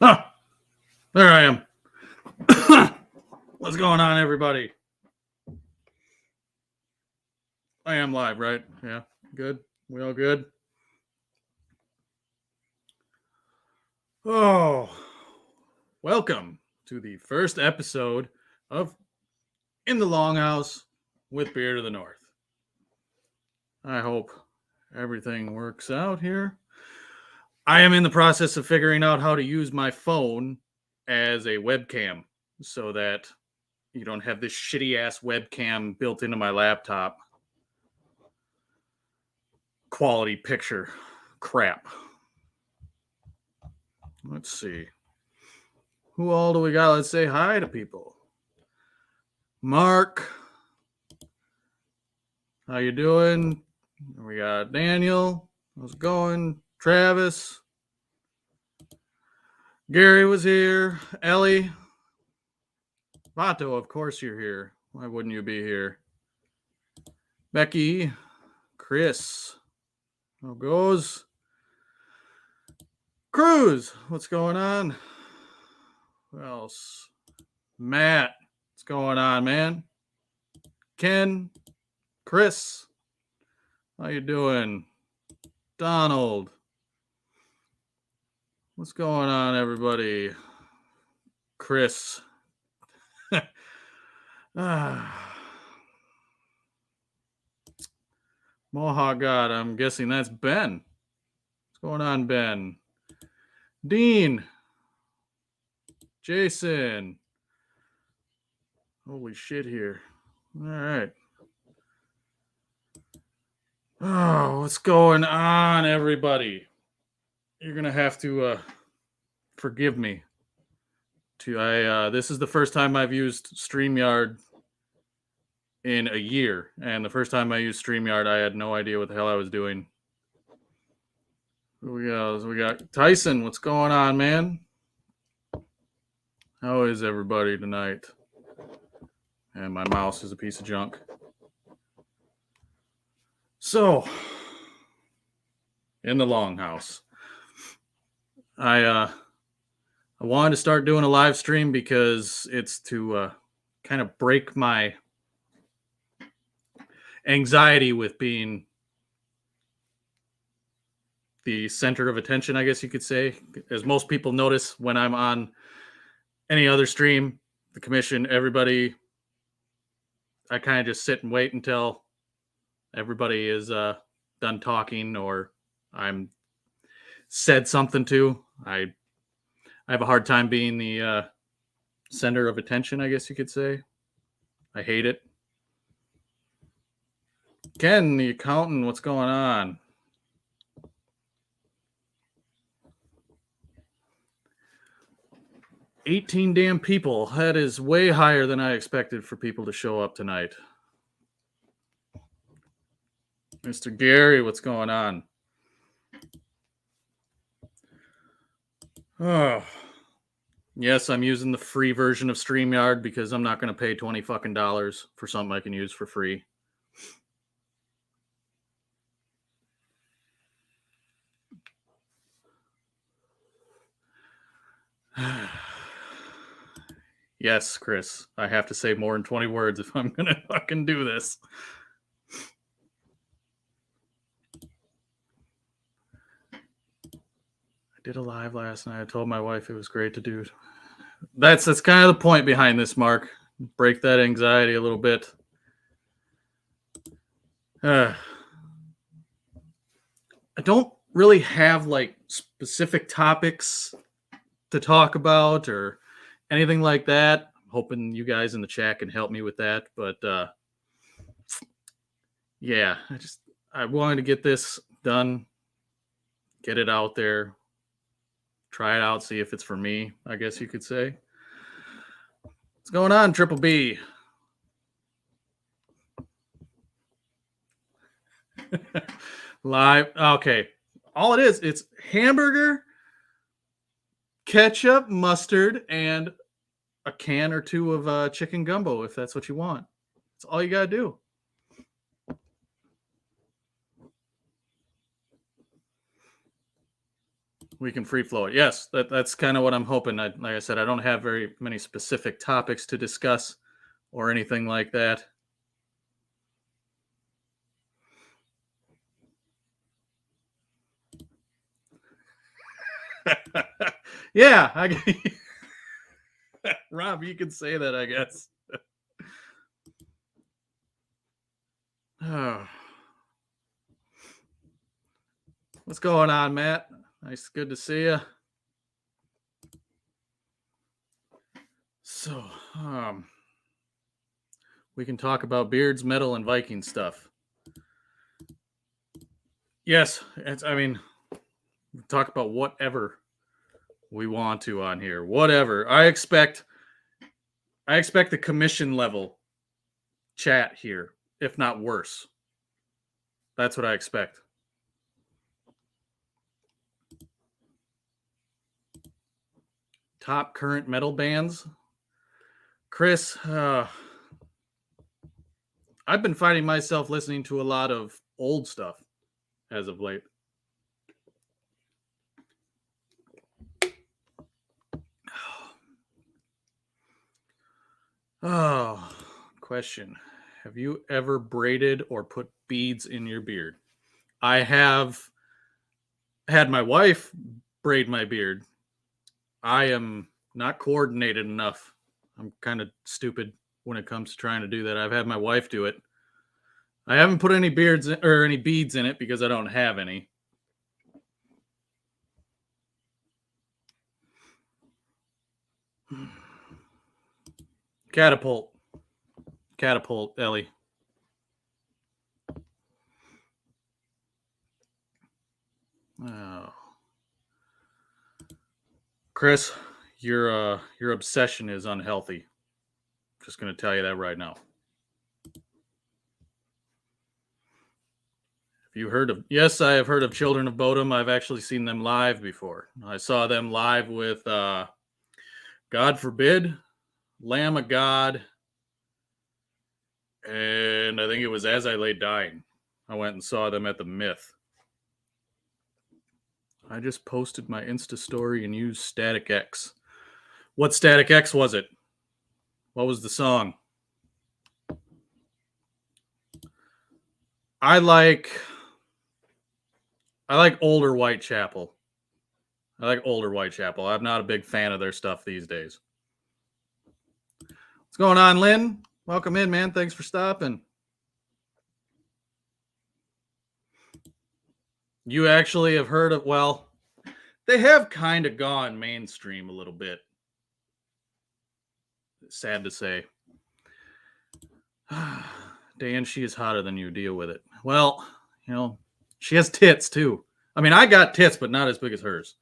Huh, there I am. What's going on, everybody? I am live, right? Yeah, good. We all good? Oh, welcome to the first episode of In the Longhouse with Beer to the North. I hope everything works out here. I am in the process of figuring out how to use my phone as a webcam so that you don't have this shitty ass webcam built into my laptop. Quality picture crap. Let's see. Who all do we got? Let's say hi to people. Mark. How you doing? We got Daniel. How's it going? Travis. Gary was here. Ellie. Vato, of course you're here. Why wouldn't you be here? Becky. Chris. How goes? Cruz. What's going on? Who else? Matt. What's going on, man? Ken. Chris. How you doing? Donald. What's going on, everybody? Chris. Mohawk God, I'm guessing that's Ben. What's going on, Ben? Dean. Jason. Holy shit here. All right. Oh, what's going on, everybody? You're going to have to forgive me. This is the first time I've used StreamYard in a year. And the first time I used StreamYard, I had no idea what the hell I was doing. Who we got Tyson. What's going on, man? How is everybody tonight? And my mouse is a piece of junk. So, in the Longhouse, I wanted to start doing a live stream because it's to kind of break my anxiety with being the center of attention, I guess you could say. As most people notice when I'm on any other stream, the commission, everybody, I kind of just sit and wait until everybody is done talking or I'm said something to. I have a hard time being the center of attention, I guess you could say. I hate it. Ken, the accountant, what's going on? $18 damn people. That is way higher than I expected for people to show up tonight. Mr. Gary, what's going on? Oh, yes, I'm using the free version of StreamYard because I'm not going to pay $20 fucking for something I can use for free. Yes, Chris, I have to say more than 20 words if I'm going to fucking do this. I did a live last night. I told my wife it was great to do. That's kind of the point behind this, Mark. Break that anxiety a little bit. I don't really have like specific topics to talk about or anything like that. I'm hoping you guys in the chat can help me with that. But yeah, I wanted to get this done, get it out there, try it out, see if it's for me, I guess you could say. What's going on, Triple B? Live. Okay. All it is, it's hamburger, ketchup, mustard, and a can or two of chicken gumbo, if that's what you want. That's all you got to do. We can free flow it. Yes, that's kind of what I'm hoping. Like I said, I don't have very many specific topics to discuss or anything like that. Yeah, Rob, you can say that, I guess. Oh. What's going on, Matt? Nice, good to see you. So, we can talk about beards, metal, and Viking stuff. Yes, I mean, talk about whatever we want to on here. Whatever. I expect the commission level chat here, if not worse. That's what I expect. Top current metal bands. Chris, I've been finding myself listening to a lot of old stuff as of late. Oh, question. Have you ever braided or put beads in your beard? I have had my wife braid my beard. I am not coordinated enough. I'm kind of stupid when it comes to trying to do that. I've had my wife do it. I haven't put any beads or any beads in it because I don't have any. Catapult, Ellie. Oh. Chris, your obsession is unhealthy. Just going to tell you that right now. Have you heard of? Yes, I have heard of Children of Bodom. I've actually seen them live before. I saw them live with God Forbid, Lamb of God, and I think it was As I Lay Dying. I went and saw them at the Myth. I just posted my Insta story and used Static X. What Static X was it? What was the song? I like older Whitechapel. I'm not a big fan of their stuff these days. What's going on, Lynn? Welcome in, man. Thanks for stopping. You actually have heard of, well, they have kind of gone mainstream a little bit. Sad to say. Dan, she is hotter than you. Deal with it. Well, you know, she has tits too. I mean, I got tits, but not as big as hers.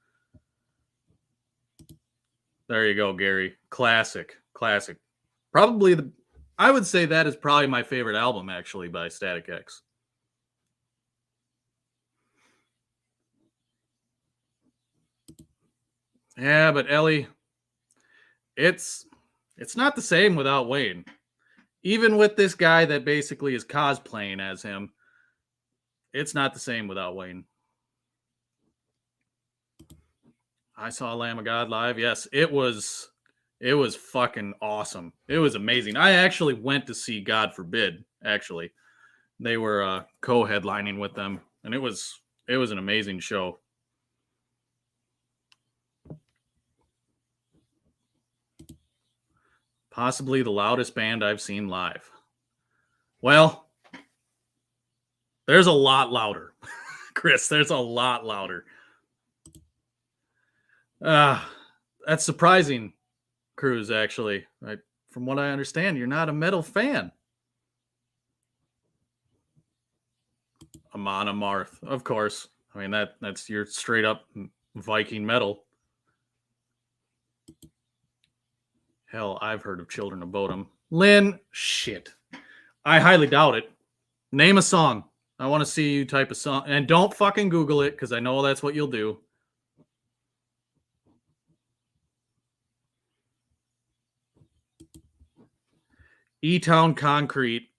There you go, Gary. Classic. Probably I would say that is probably my favorite album, actually, by Static X. Yeah, but Ellie, it's not the same without Wayne. Even with this guy that basically is cosplaying as him, it's not the same without Wayne. I saw Lamb of God live. Yes, it was fucking awesome. It was amazing. I actually went to see God Forbid, actually. They were co-headlining with them, and it was an amazing show. Possibly the loudest band I've seen live. Well, there's a lot louder. Chris, there's a lot louder. That's surprising, Cruz, actually. From what I understand, you're not a metal fan. Amon Amarth, of course. I mean, that's your straight up Viking metal. Hell, I've heard of Children of Bodom. Lynn, shit. I highly doubt it. Name a song. I want to see you type a song. And don't fucking Google it, because I know that's what you'll do. E-Town Concrete.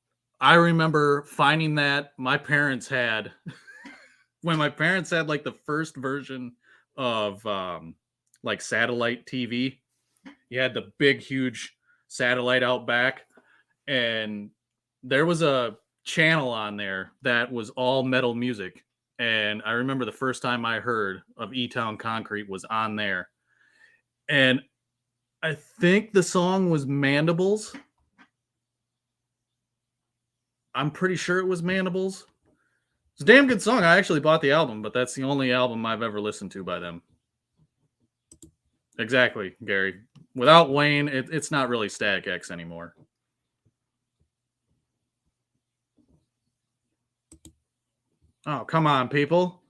I remember finding that my parents had, when my parents had like the first version of like satellite TV. You had the big, huge satellite out back, and there was a channel on there that was all metal music. And I remember the first time I heard of E-Town Concrete was on there. And I think the song was Mandibles. I'm pretty sure it was Mandibles. It's a damn good song. I actually bought the album, but that's the only album I've ever listened to by them. Exactly, Gary. Without Wayne, it's not really Static X anymore. Oh, come on, people.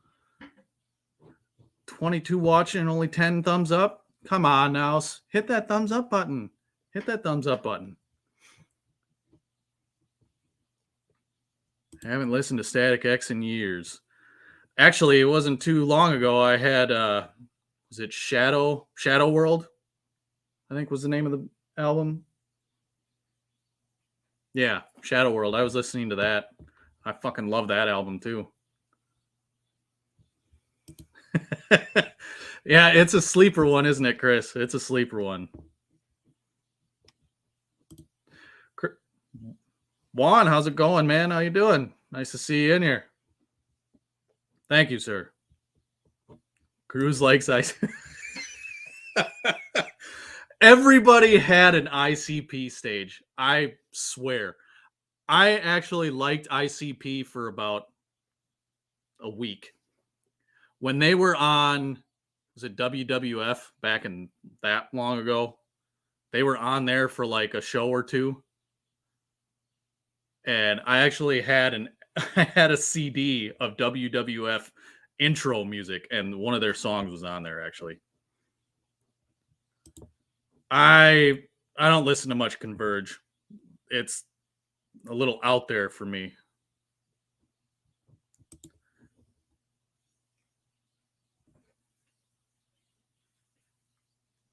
22 watching and only 10 thumbs up? Come on now. Hit that thumbs up button. Hit that thumbs up button. I haven't listened to Static X in years. Actually, it wasn't too long ago. I had was it Shadow World? I think was the name of the album. Yeah, Shadow World. I was listening to that. I fucking love that album too. Yeah, it's a sleeper one, isn't it, Chris? It's a sleeper one. Juan, how's it going, man? How you doing? Nice to see you in here. Thank you, sir. Cruz likes ice. Everybody had an ICP stage. I swear. I actually liked ICP for about a week. When they were on, was it WWF back in that long ago? They were on there for like a show or two. And I actually had I had a CD of WWF intro music, and one of their songs was on there actually. I don't listen to much Converge. It's a little out there for me.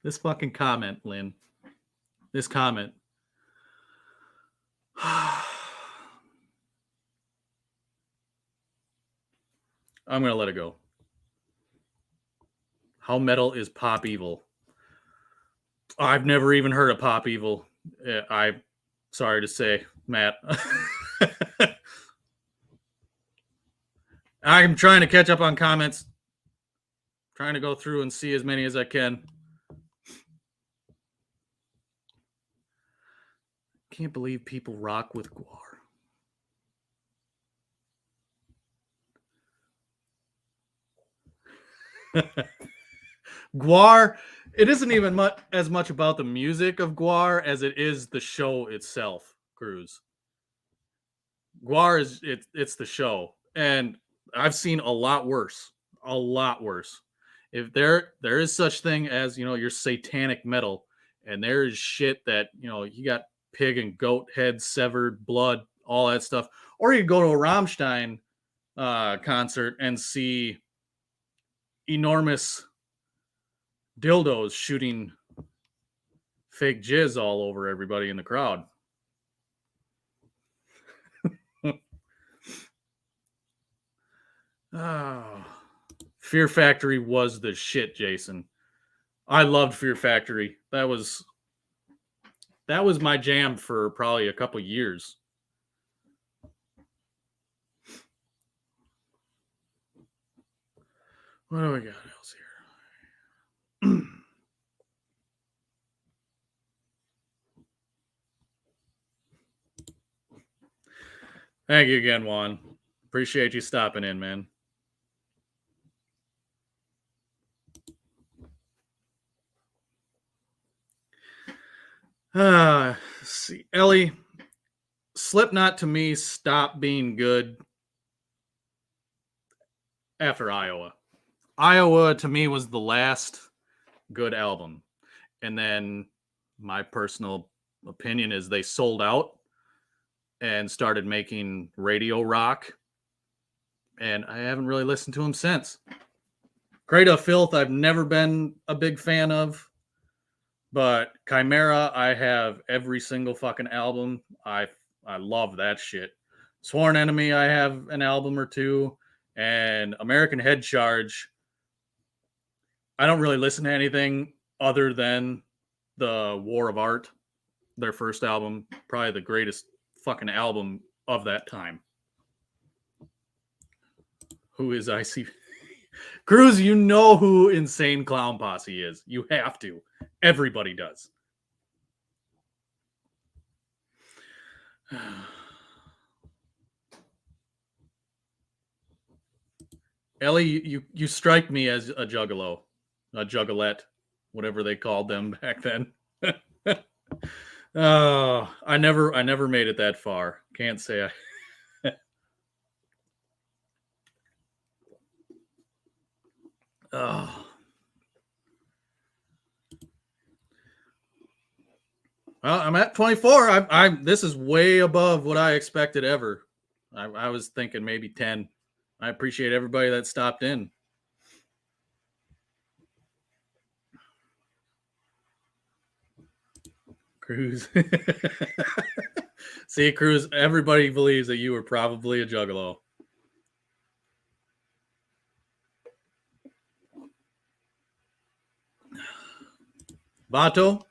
This fucking comment, Lynn. This comment. I'm going to let it go. How metal is Pop Evil? I've never even heard of Pop Evil. I'm sorry to say, Matt. I'm trying to catch up on comments. Trying to go through and see as many as I can. Can't believe people rock with Gwar. Gwar, it isn't even as much about the music of Gwar as it is the show itself, Cruz. Gwar is it's the show, and I've seen a lot worse. If there is such thing as, your satanic metal, and there is shit that, you got pig and goat heads, severed blood, all that stuff, or you go to a Rammstein concert and see enormous dildos shooting fake jizz all over everybody in the crowd. Oh, Fear Factory was the shit, Jason. I loved Fear Factory. That was my jam for probably a couple years. What do we got else here? Thank you again, Juan. Appreciate you stopping in, man. See, Ellie, Slipknot to me stopped being good after Iowa. Iowa to me was the last good album. And then my personal opinion is they sold out and started making radio rock. And I haven't really listened to them since. Cradle of Filth, I've never been a big fan of. But Chimera, I have every single fucking album. I love that shit. Sworn Enemy, I have an album or two. And American Head Charge, I don't really listen to anything other than the War of Art, their first album, probably the greatest fucking album of that time. Who is IC? Cruz, you know who Insane Clown Posse is. You have to. Everybody does. Ellie, you strike me as a juggalo, a juggalette, whatever they called them back then. Oh, I never made it that far. Can't say I. Oh. Well, I'm at 24. I'm. This is way above what I expected ever. I was thinking maybe 10. I appreciate everybody that stopped in. Cruz. See, Cruz, everybody believes that you were probably a juggalo. Vato,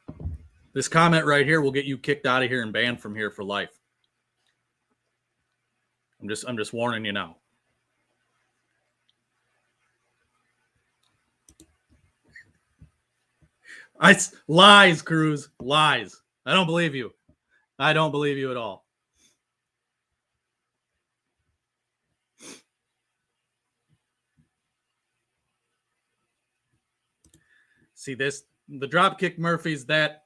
this comment right here will get you kicked out of here and banned from here for life. I'm just warning you now. Lies, Cruz. Lies. I don't believe you. I don't believe you at all. See this, the Dropkick Murphys, that's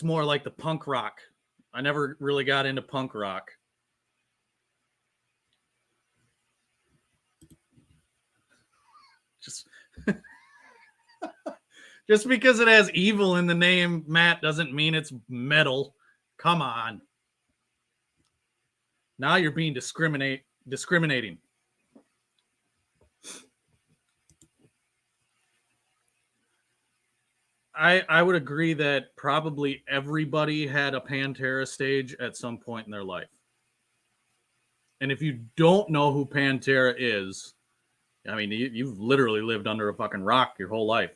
more like the punk rock. I never really got into punk rock. Just because it has evil in the name, Matt, doesn't mean it's metal. Come on. Now you're being discriminating. I would agree that probably everybody had a Pantera stage at some point in their life. And if you don't know who Pantera is, I mean, you've literally lived under a fucking rock your whole life.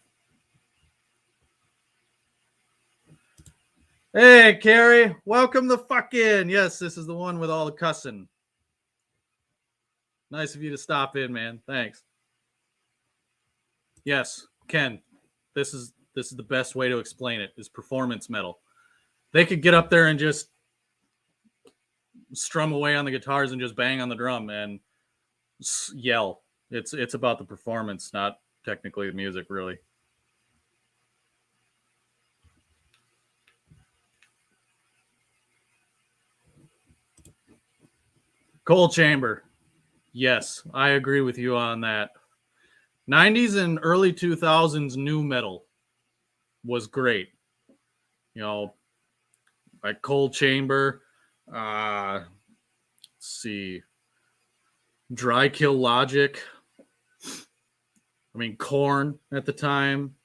Hey, Carrie, welcome the fuck in. Yes, this is the one with all the cussing. Nice of you to stop in, man. Thanks. Yes, Ken, this is the best way to explain it, is performance metal. They could get up there and just strum away on the guitars and just bang on the drum and yell. It's about the performance, not technically the music, really. Cold Chamber. Yes, I agree with you on that. 90s and early 2000s new metal was great. You know, like Cold Chamber, let's see, Dry Kill Logic. I mean, Korn at the time.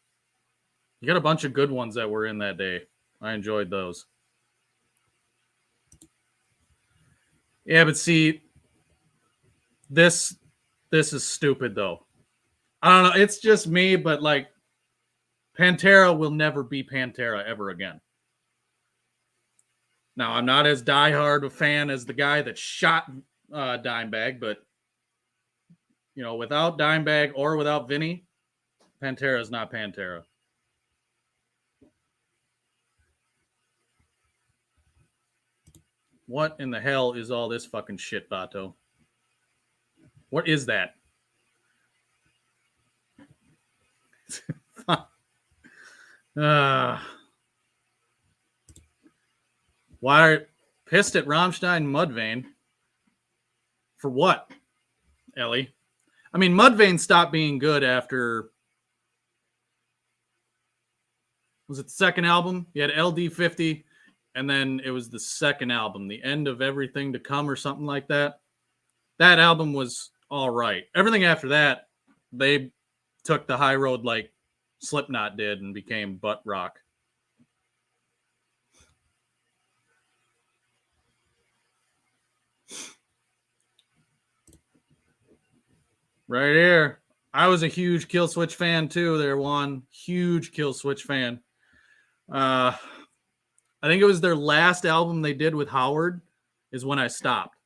You got a bunch of good ones that were in that day. I enjoyed those. Yeah, but see, this is stupid though. I don't know. It's just me, but like, Pantera will never be Pantera ever again. Now, I'm not as diehard a fan as the guy that shot Dimebag, but you know, without Dimebag or without Vinny, Pantera is not Pantera. What in the hell is all this fucking shit, Bato? What is that? Why are pissed at Rammstein Mudvayne? For what, Ellie? I mean, Mudvayne stopped being good after. Was it the second album? You had LD50, and then it was the second album, The End of Everything to Come, or something like that. That album was all right. Everything after that, they took the high road like Slipknot did and became butt rock. Right here. I was a huge Kill Switch fan too. They're one huge Kill Switch fan. I think it was their last album they did with Howard is when I stopped.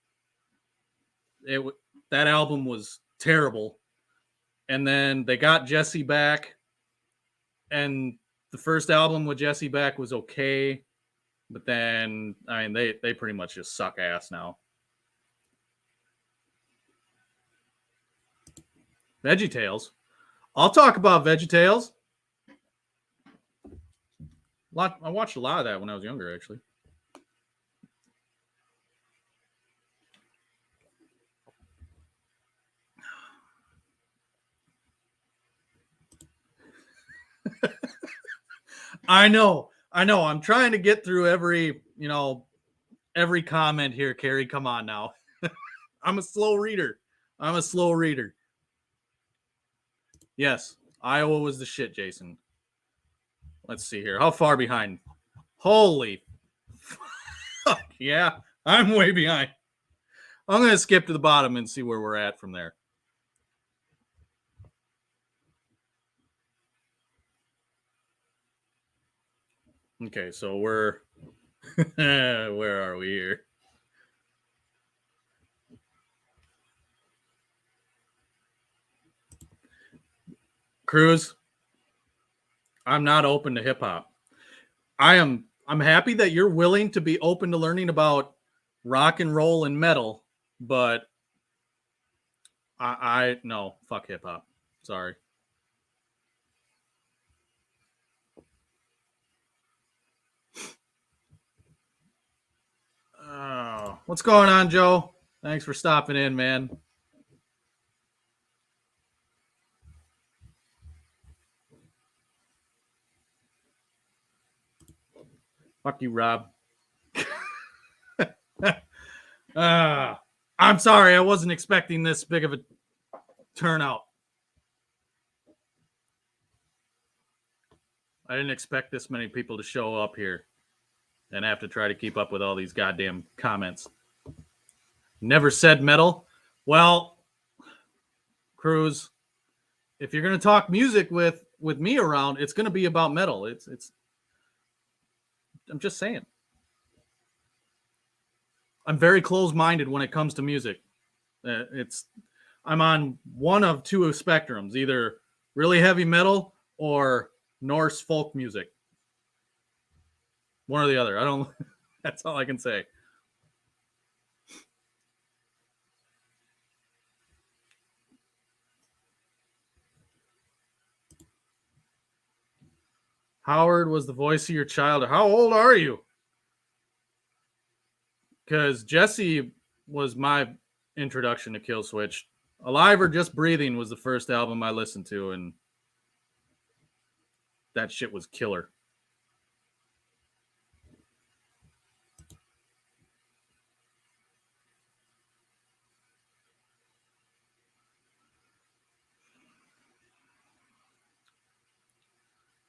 That album was terrible. And then they got Jesse back, and the first album with Jesse back was okay, but then I mean they pretty much just suck ass now. VeggieTales. I'll talk about VeggieTales. I watched a lot of that when I was younger, actually. I know. I'm trying to get through every comment here, Carrie. Come on now. I'm a slow reader. Yes, Iowa was the shit, Jason. Let's see here. How far behind? Holy fuck. Yeah, I'm way behind. I'm going to skip to the bottom and see where we're at from there. Okay, so we're where are we here? Cruz, I'm not open to hip hop. I'm happy that you're willing to be open to learning about rock and roll and metal, but I no, fuck hip hop. Sorry. Oh, what's going on, Joe? Thanks for stopping in, man. Fuck you, Rob. I'm sorry. I wasn't expecting this big of a turnout. I didn't expect this many people to show up here and have to try to keep up with all these goddamn comments. Never said metal. Well, Cruz, if you're going to talk music with me around, it's going to be about metal. It's I'm just saying. I'm very closed-minded when it comes to music. I'm on one of two spectrums, either really heavy metal or Norse folk music. One or the other. I don't. That's all I can say. Howard was the voice of your child. How old are you? Because Jesse was my introduction to Kill Switch. Alive or Just Breathing was the first album I listened to, and that shit was killer.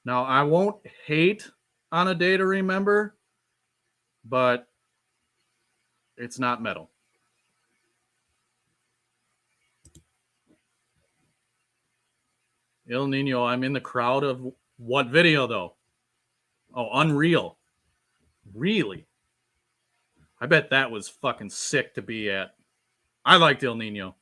Now, I won't hate on A Day to Remember, but it's not metal. El Nino, I'm in the crowd of what video, though? Oh, Unreal. Really? I bet that was fucking sick to be at. I liked El Nino.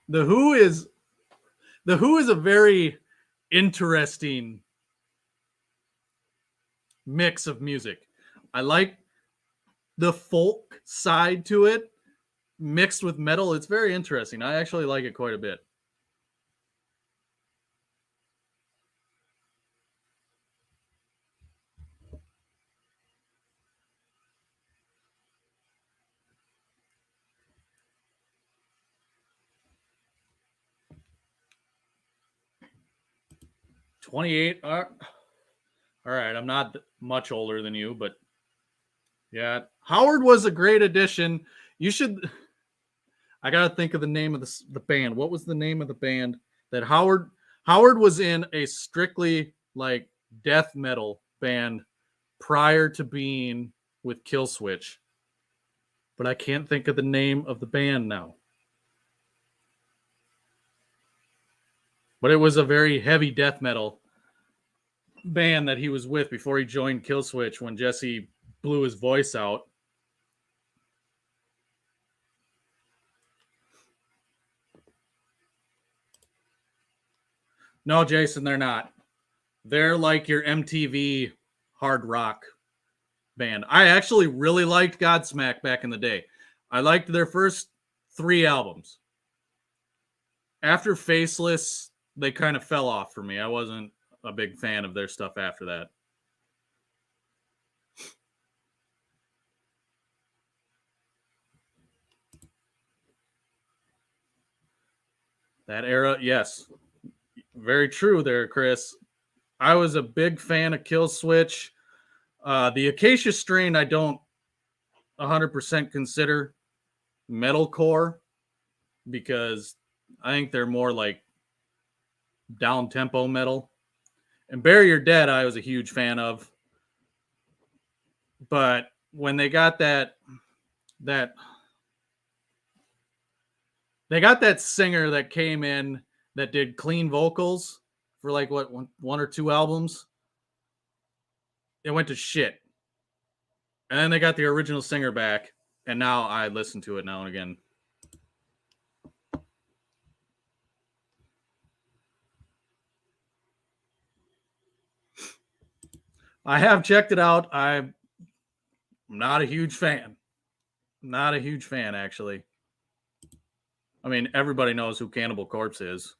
The Who is a very interesting mix of music. I like the folk side to it mixed with metal. It's very interesting. I actually like it quite a bit. $28. All right, I'm not much older than you, but yeah, Howard was a great addition. You should. I gotta think of the name of the band. What was the name of the band that Howard Howard was in a strictly like death metal band prior to being with Killswitch, but I can't think of the name of the band now. But it was a very heavy death metal band that he was with before he joined Killswitch when Jesse blew his voice out. No, Jason, they're not. They're like your MTV hard rock band. I actually really liked Godsmack back in the day. I liked their first 3 albums. After Faceless, they kind of fell off for me. I wasn't a big fan of their stuff after that. That era, yes. Very true there, Chris. I was a big fan of Killswitch. The Acacia Strain, I don't 100% consider metalcore because I think they're more like down tempo metal. And Bury Your Dead, I was a huge fan of. But when they got that they got that singer that came in that did clean vocals for like what one or 2 albums, it went to shit. And then they got the original singer back, and now I listen to it now and again. I have checked it out. I'm not a huge fan. Not a huge fan, actually. I mean, everybody knows who Cannibal Corpse is.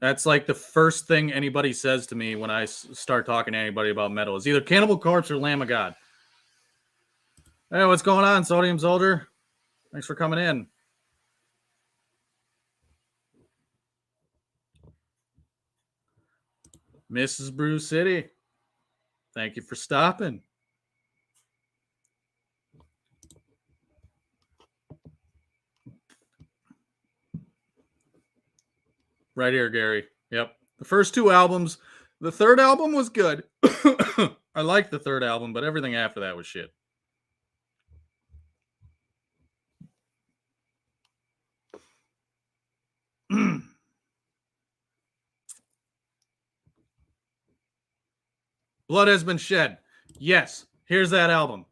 That's like the first thing anybody says to me when I start talking to anybody about metal is either Cannibal Corpse or Lamb of God. Hey, what's going on, Sodium Soldier? Thanks for coming in. Mrs. Brew City, thank you for stopping. Right here, Gary. Yep. The first 2 albums. The third album was good. I liked the third album, but everything after that was shit. Blood Has Been Shed. Yes. Here's that album.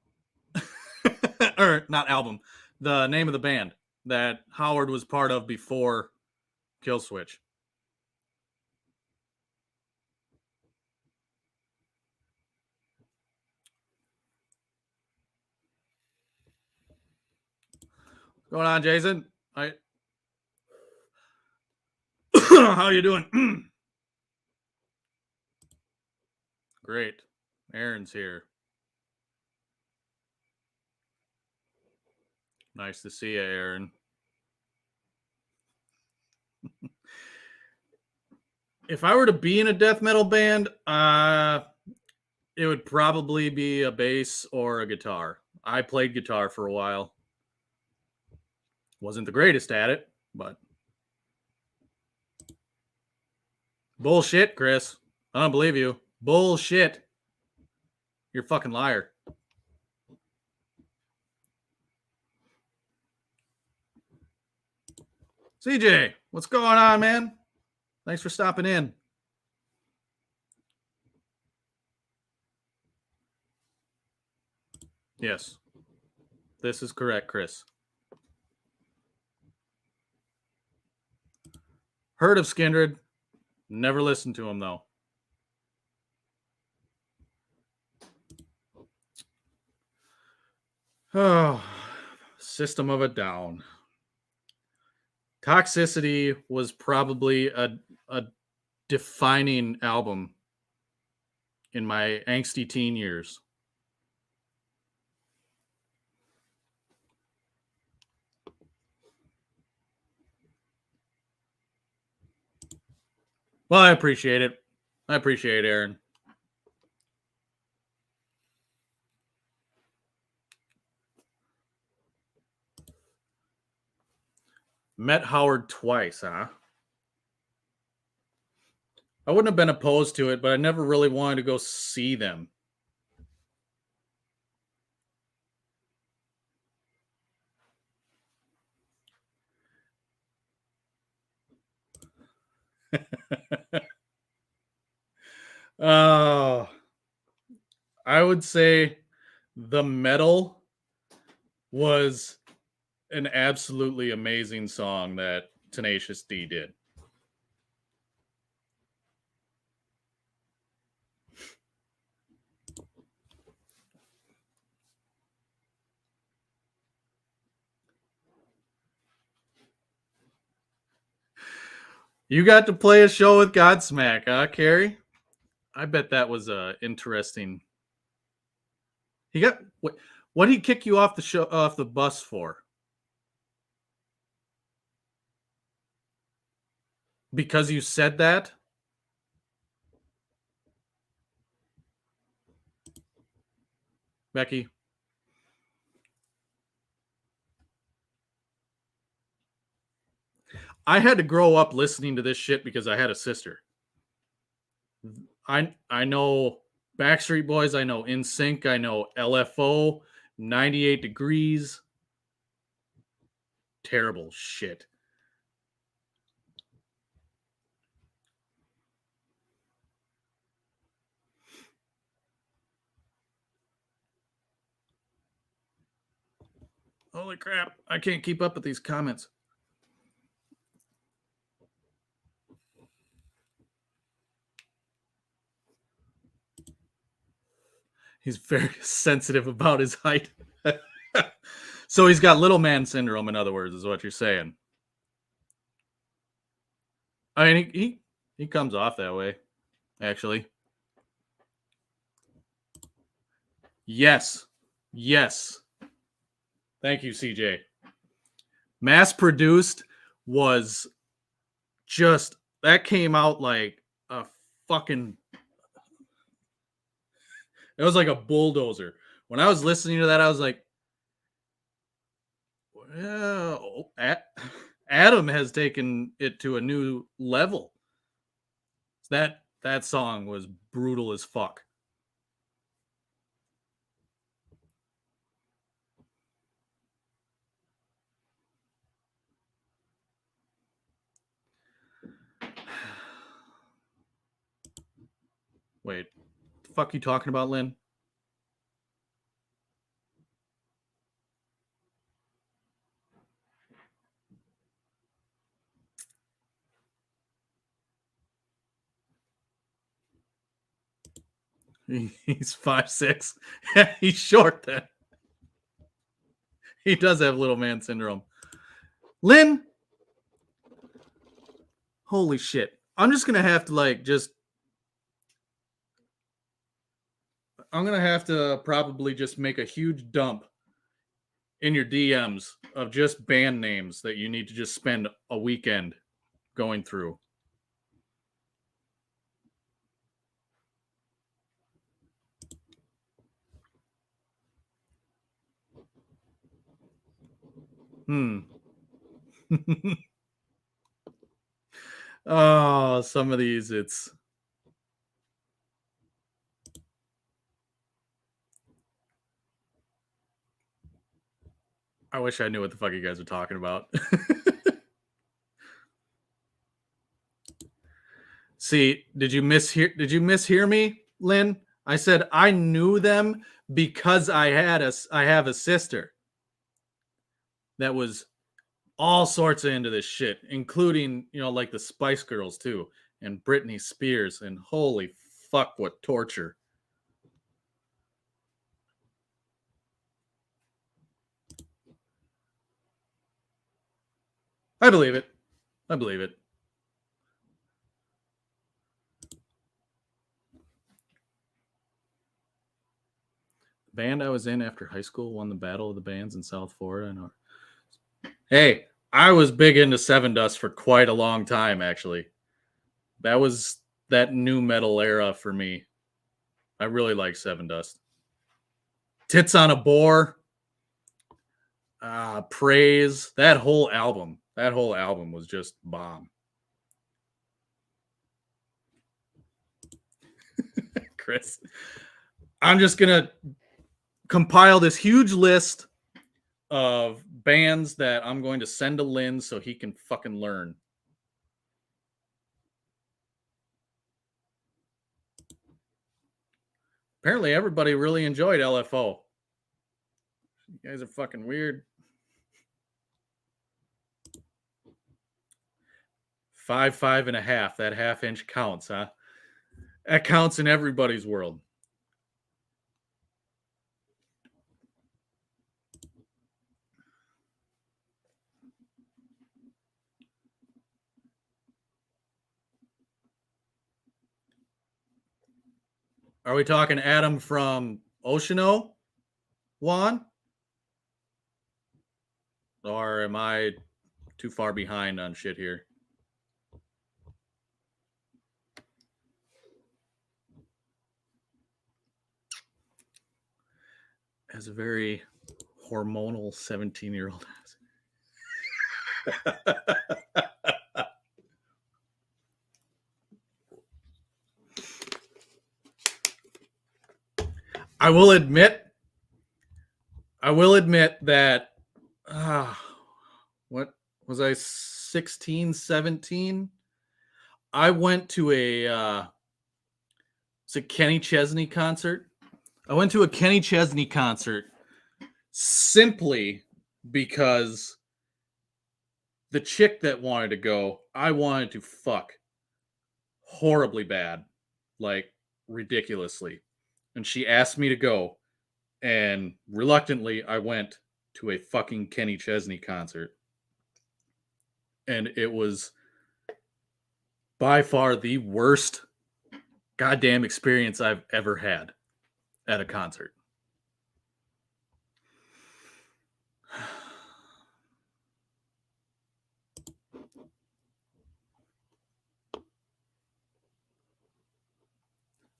Or not album. The name of the band that Howard was part of before Killswitch. What's going on, Jason? How you doing? Great. Aaron's here. Nice to see you, Aaron. If I were to be in a death metal band, it would probably be a bass or a guitar. I played guitar for a while. Wasn't the greatest at it, but bullshit, Chris. I don't believe you. Bullshit. You're a fucking liar. CJ, what's going on, man? Thanks for stopping in. Yes. This is correct, Chris. Heard of Skindred. Never listened to him, though. Oh, System of a Down. Toxicity was probably a defining album in my angsty teen years. Well, I appreciate it. I appreciate it, Aaron. Met Howard twice, huh? I wouldn't have been opposed to it, but I never really wanted to go see them. Oh, I would say the metal was an absolutely amazing song that Tenacious D did. You got to play a show with Godsmack, huh, Carrie? I bet that was interesting. He got what did he kick you off the show off the bus for? Because you said that? Becky. I had to grow up listening to this shit because I had a sister. I know Backstreet Boys, I know NSYNC, I know LFO, 98 Degrees. Terrible shit. Holy crap. I can't keep up with these comments. He's very sensitive about his height. So he's got little man syndrome, in other words, is what you're saying. I mean, he comes off that way, actually. Yes. Yes. Thank you, CJ. Mass produced was just that came out like a fucking it was like a bulldozer. When I was listening to that, I was like, well, Adam has taken it to a new level. That song was brutal as fuck. Wait, the fuck you talking about, Lynn? He's 5'6". He's short then. He does have little man syndrome. Lynn, holy shit. I'm just gonna have to I'm gonna have to probably just make a huge dump in your DMs of just band names that you need to just spend a weekend going through. Oh, some of these it's I wish I knew what the fuck you guys are talking about. See, did you mishear me, Lynn? I said I knew them because I have a sister that was all sorts of into this shit, including, like the Spice Girls too, and Britney Spears, and holy fuck, what torture. I believe it. I believe it. The band I was in after high school won the Battle of the Bands in South Florida. Hey, I was big into Seven Dust for quite a long time, actually. That was that new metal era for me. I really like Seven Dust. Tits on a Boar, Praise, that whole album was just bomb. Chris. I'm just going to compile this huge list of bands that I'm going to send to Lynn so he can fucking learn. Apparently everybody really enjoyed LFO. You guys are fucking weird. 5.5. That half inch counts, huh? That counts in everybody's world. Are we talking Adam from Oceano, Juan? Or am I too far behind on shit here? As a very hormonal 17-year-old. I will admit that what was I, 16, 17? I went to it's a Kenny Chesney concert. I went to a Kenny Chesney concert simply because the chick that wanted to go, I wanted to fuck horribly bad, like ridiculously. And she asked me to go, and reluctantly I went to a fucking Kenny Chesney concert. And it was by far the worst goddamn experience I've ever had at a concert.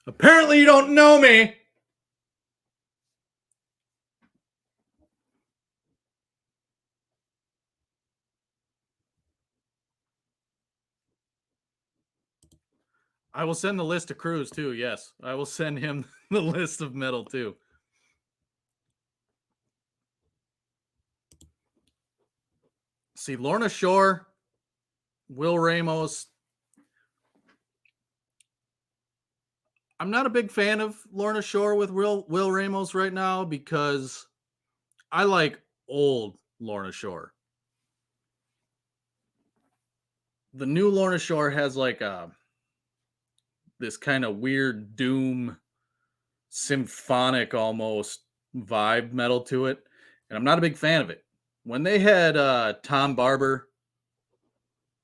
Apparently you don't know me. I will send the list to Cruz too. Yes, I will send him the list of metal too. See, Lorna Shore, Will Ramos. I'm not a big fan of Lorna Shore with Will Ramos right now because I like old Lorna Shore. The new Lorna Shore has like this kind of weird doom, symphonic almost vibe metal to it, and I'm not a big fan of it. When they had Tom Barber,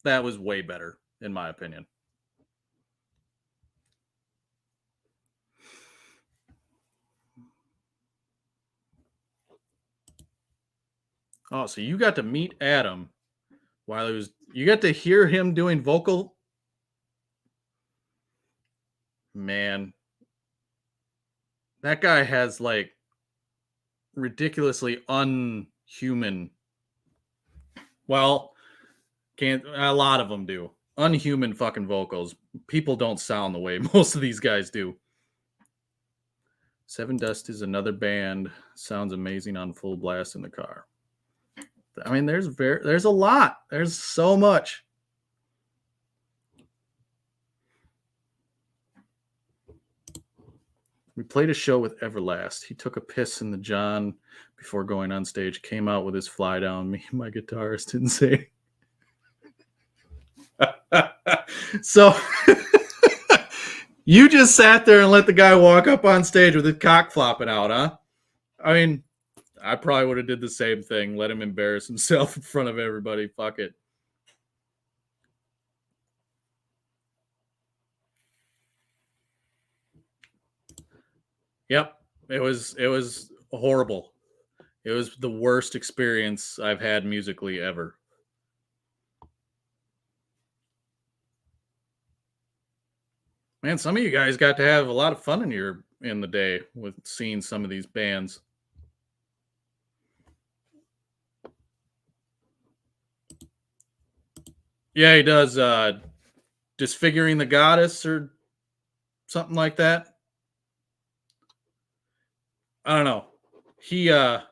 that was way better in my opinion. Oh, so you got to meet Adam while he was, you got to hear him doing vocal. Man, that guy has like ridiculously unhuman. Well, can't, a lot of them do. Unhuman fucking vocals. People don't sound the way most of these guys do. Seven Dust is another band. Sounds amazing on full blast in the car. I mean, there's a lot. There's so much. We played a show with Everlast. He took a piss in the John before going on stage, came out with his fly down. Me and my guitarist didn't say. So you just sat there and let the guy walk up on stage with his cock flopping out, huh? I mean, I probably would have did the same thing. Let him embarrass himself in front of everybody. Fuck it. Yep. It was horrible. It was the worst experience I've had musically ever. Man, some of you guys got to have a lot of fun in the day with seeing some of these bands. Yeah, he does Disfiguring the Goddess or something like that. I don't know. He the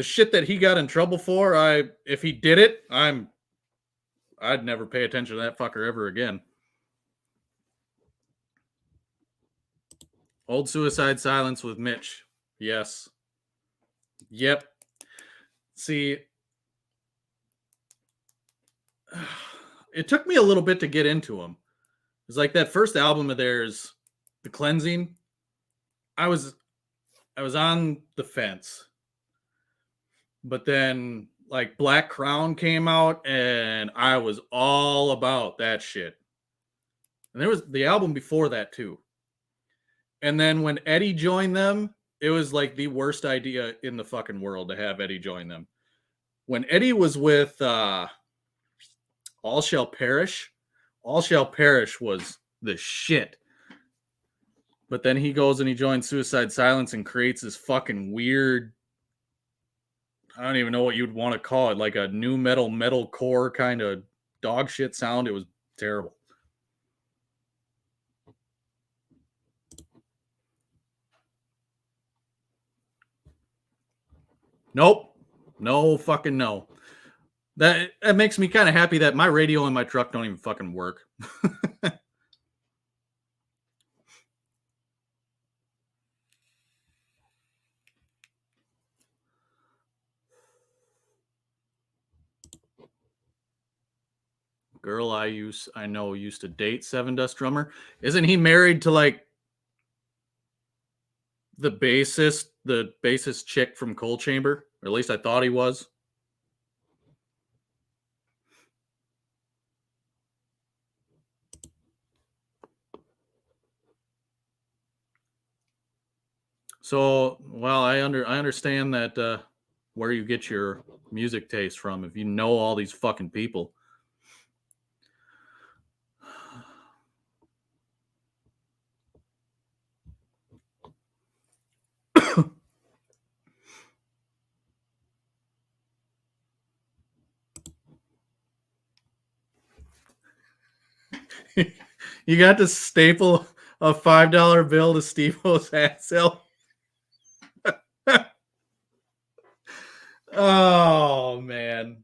shit that he got in trouble for, if he did it, I'd never pay attention to that fucker ever again. Old Suicide Silence with Mitch. Yes. Yep. See, it took me a little bit to get into him. It's like that first album of theirs, The Cleansing. I was I was on the fence. But then like Black Crown came out and I was all about that shit. And there was the album before that too. And then when Eddie joined them, it was like the worst idea in the fucking world to have Eddie join them. When Eddie was with All Shall Perish, All Shall Perish was the shit. But then he goes and he joins Suicide Silence and creates this fucking weird, I don't even know what you'd want to call it, like a new metal core kind of dog shit sound. It was terrible. Nope. No fucking no. That makes me kind of happy that my radio in my truck don't even fucking work. Girl I know used to date Seven Dust drummer. Isn't he married to like the bassist chick from Coal Chamber? Or at least I thought he was. So, well, I understand that where you get your music taste from if you know all these fucking people. You got to staple a $5 bill to Steve-O's hat sale. Oh man.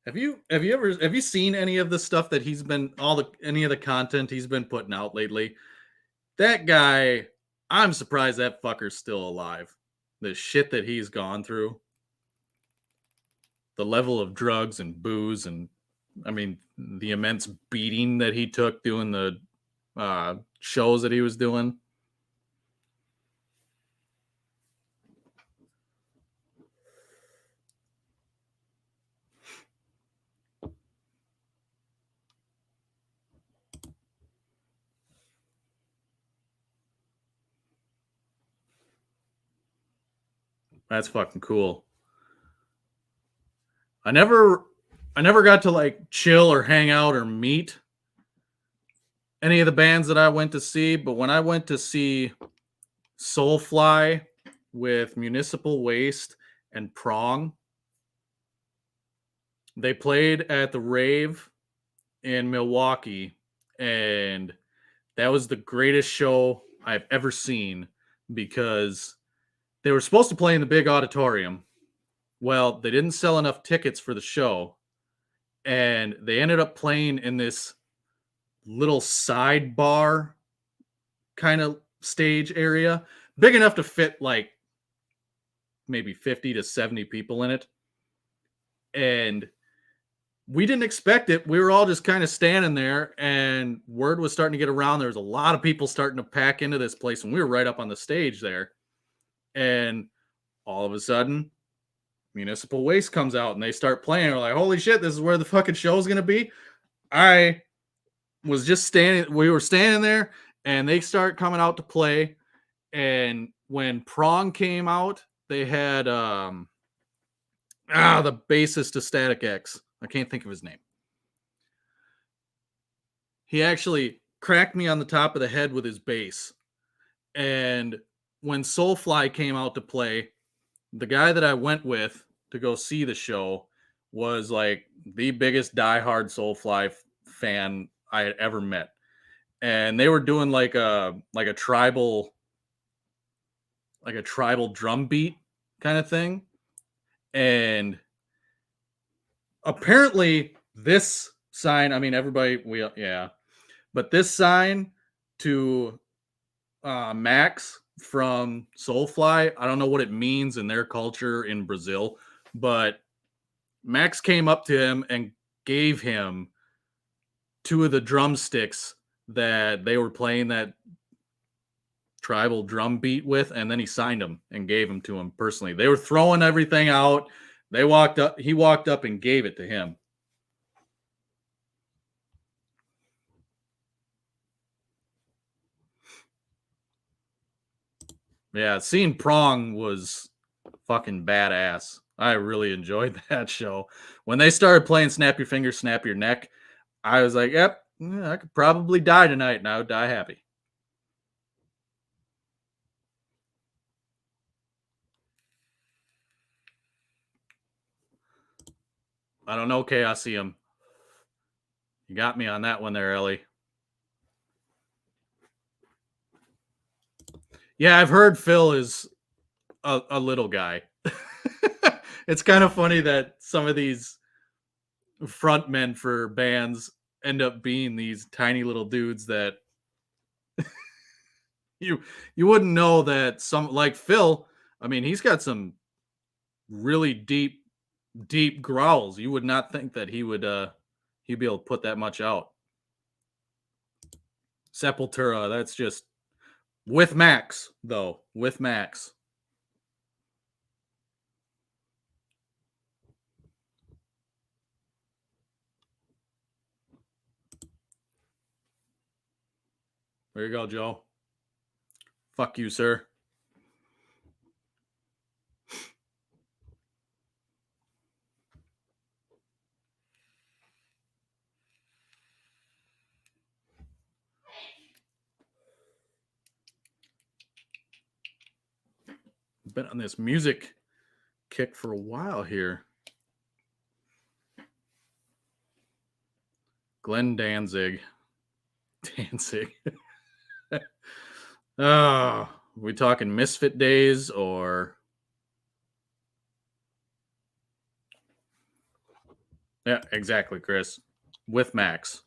Have you seen any of the stuff that he's been any of the content he's been putting out lately? That guy, I'm surprised that fucker's still alive. The shit that he's gone through. The level of drugs and booze and I mean the immense beating that he took doing the shows that he was doing. That's fucking cool. I never got to like chill or hang out or meet any of the bands that I went to see, but when I went to see Soulfly with Municipal Waste and Prong, they played at the Rave in Milwaukee, and that was the greatest show I've ever seen because they were supposed to play in the big auditorium. Well, they didn't sell enough tickets for the show, and they ended up playing in this little sidebar kind of stage area, big enough to fit like maybe 50 to 70 people in it. And we didn't expect it. We were all just kind of standing there, and word was starting to get around. There was a lot of people starting to pack into this place, and we were right up on the stage there. And all of a sudden, Municipal Waste comes out and they start playing. We're like, holy shit, this is where the fucking show is going to be. I was just standing, we were standing there, and they start coming out to play. And when Prong came out, they had the bassist to Static X. I can't think of his name. He actually cracked me on the top of the head with his bass. And when Soulfly came out to play, the guy that I went with to go see the show was like the biggest diehard Soulfly fan I had ever met. And they were doing like a tribal like a tribal drum beat kind of thing. And apparently this sign, I mean everybody yeah, but this sign to Max from Soulfly, I don't know what it means in their culture in Brazil, but Max came up to him and gave him two of the drumsticks that they were playing that tribal drum beat with, and then he signed them and gave them to him personally. They were throwing everything out. He walked up and gave it to him. Yeah, seeing Prong was fucking badass. I really enjoyed that show. When they started playing Snap Your Fingers, Snap Your Neck, I was like, yep, I could probably die tonight and I would die happy. I don't know, Chaosium. You got me on that one there, Ellie. Yeah, I've heard Phil is a little guy. It's kind of funny that some of these frontmen for bands end up being these tiny little dudes that you you wouldn't know that some like Phil. I mean, he's got some really deep growls. You would not think that he'd be able to put that much out. Sepultura, that's just with Max though. With Max. There you go, Joe. Fuck you, sir. Been on this music kick for a while here. Glenn Danzig. Danzig. Oh, we talking Misfit days or? Yeah, exactly, Chris. With Max.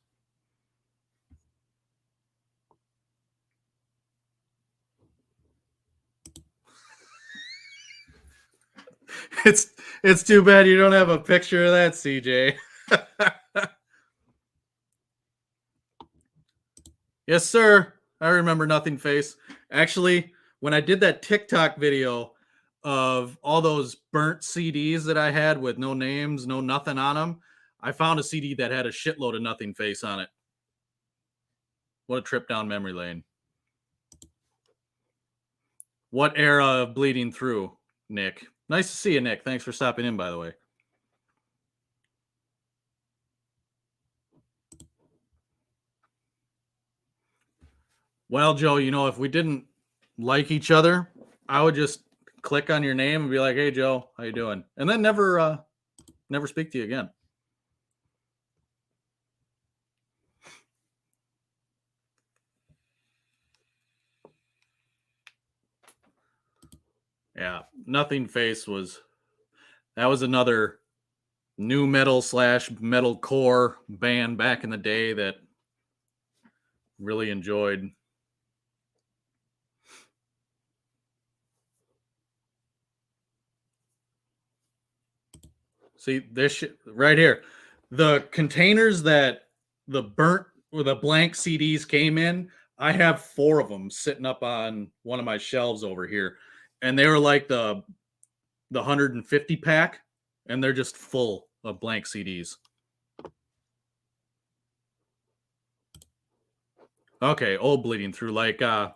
It's too bad you don't have a picture of that, CJ. Yes, sir. I remember Nothing Face. Actually, when I did that TikTok video of all those burnt CDs that I had with no names, no nothing on them, I found a CD that had a shitload of Nothing Face on it. What a trip down memory lane. What era of Bleeding Through, Nick? Nice to see you, Nick. Thanks for stopping in, by the way. Well, Joe, you know, if we didn't like each other, I would just click on your name and be like, "Hey, Joe, how you doing?" And then never speak to you again. Yeah, Nothing Face was another new metal slash metal core band back in the day that really enjoyed. See this shit right here. The containers that the burnt or the blank CDs came in, I have 4 of them sitting up on one of my shelves over here. And they were like the 150 pack and they're just full of blank CDs. Okay, old Bleeding Through like the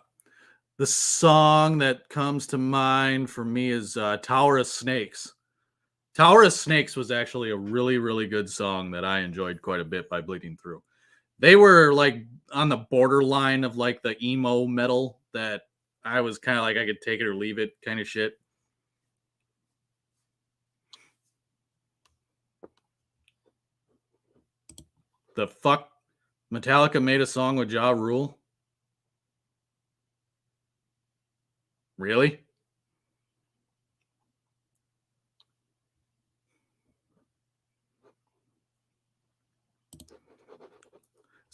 song that comes to mind for me is Tower of Snakes. Tower of Snakes was actually a really, really good song that I enjoyed quite a bit by Bleeding Through. They were like on the borderline of like the emo metal that I was kind of like I could take it or leave it kind of shit. The fuck Metallica made a song with Ja Rule? Really?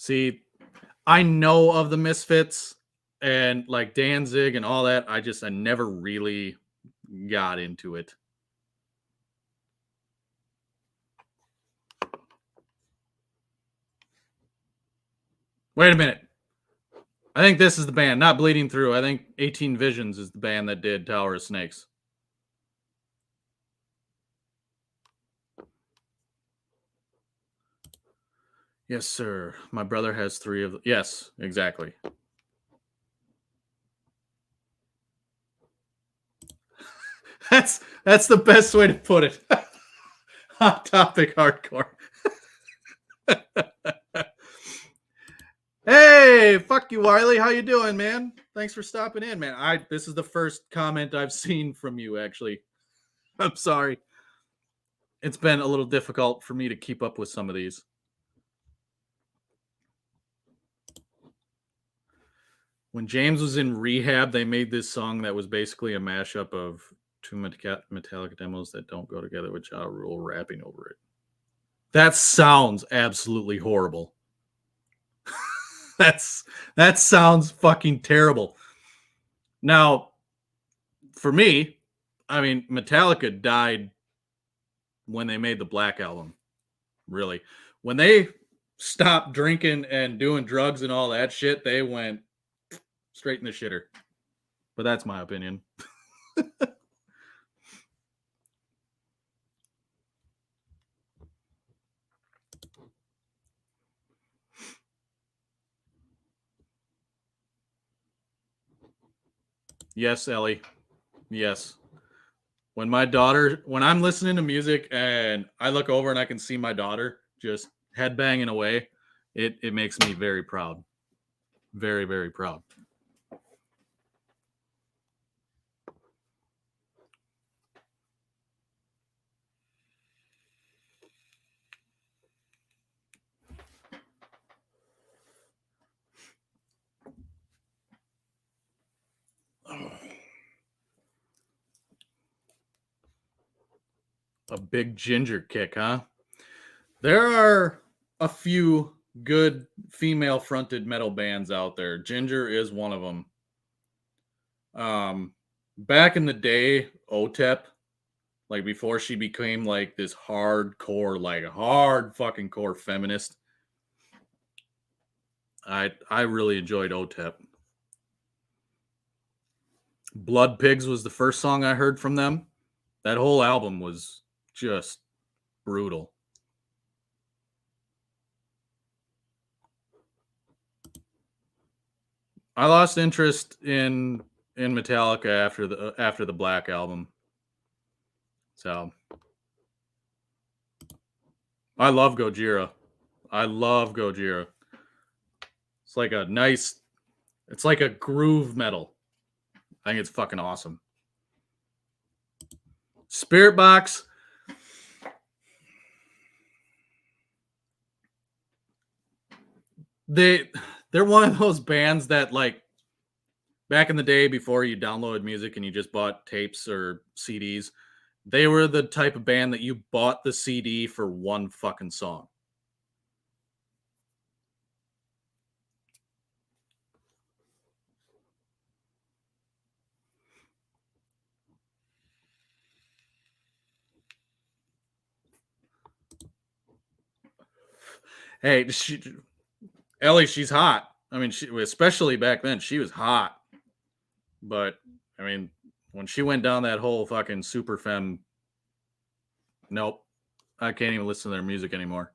See, I know of the Misfits and like Danzig and all that. I never really got into it. Wait a minute. I think this is the band, not Bleeding Through. I think 18 Visions is the band that did Tower of Snakes. Yes, sir. My brother has 3 of them. Yes, exactly. That's the best way to put it. Hot topic hardcore. Hey, fuck you, Wiley. How you doing, man? Thanks for stopping in, man. This is the first comment I've seen from you, actually. I'm sorry. It's been a little difficult for me to keep up with some of these. When James was in rehab, they made this song that was basically a mashup of 2 Metallica demos that don't go together with Ja Rule rapping over it. That sounds absolutely horrible. That sounds fucking terrible. Now, for me, I mean, Metallica died when they made the Black Album. Really, when they stopped drinking and doing drugs and all that shit, they went straight in the shitter. But that's my opinion. Yes, Ellie. Yes. When I'm listening to music and I look over and I can see my daughter just headbanging away, it makes me very proud. Very, very proud. A big ginger kick, huh? There are a few good female fronted metal bands out there. Ginger is one of them. Back in the day, OTEP, like before she became like this hardcore, like hard fucking core feminist, I really enjoyed OTEP. Blood Pigs was the first song I heard from them. That whole album was just brutal. I lost interest in Metallica after the Black Album. So I love Gojira. I love Gojira. It's like a nice, it's like a groove metal. I think it's fucking awesome. Spirit Box. They're one of those bands that like back in the day before you downloaded music and you just bought tapes or CDs, they were the type of band that you bought the CD for one fucking song. Hey, Ellie, she's hot. I mean, especially back then, she was hot. But I mean, when she went down that whole fucking super femme, nope, I can't even listen to their music anymore.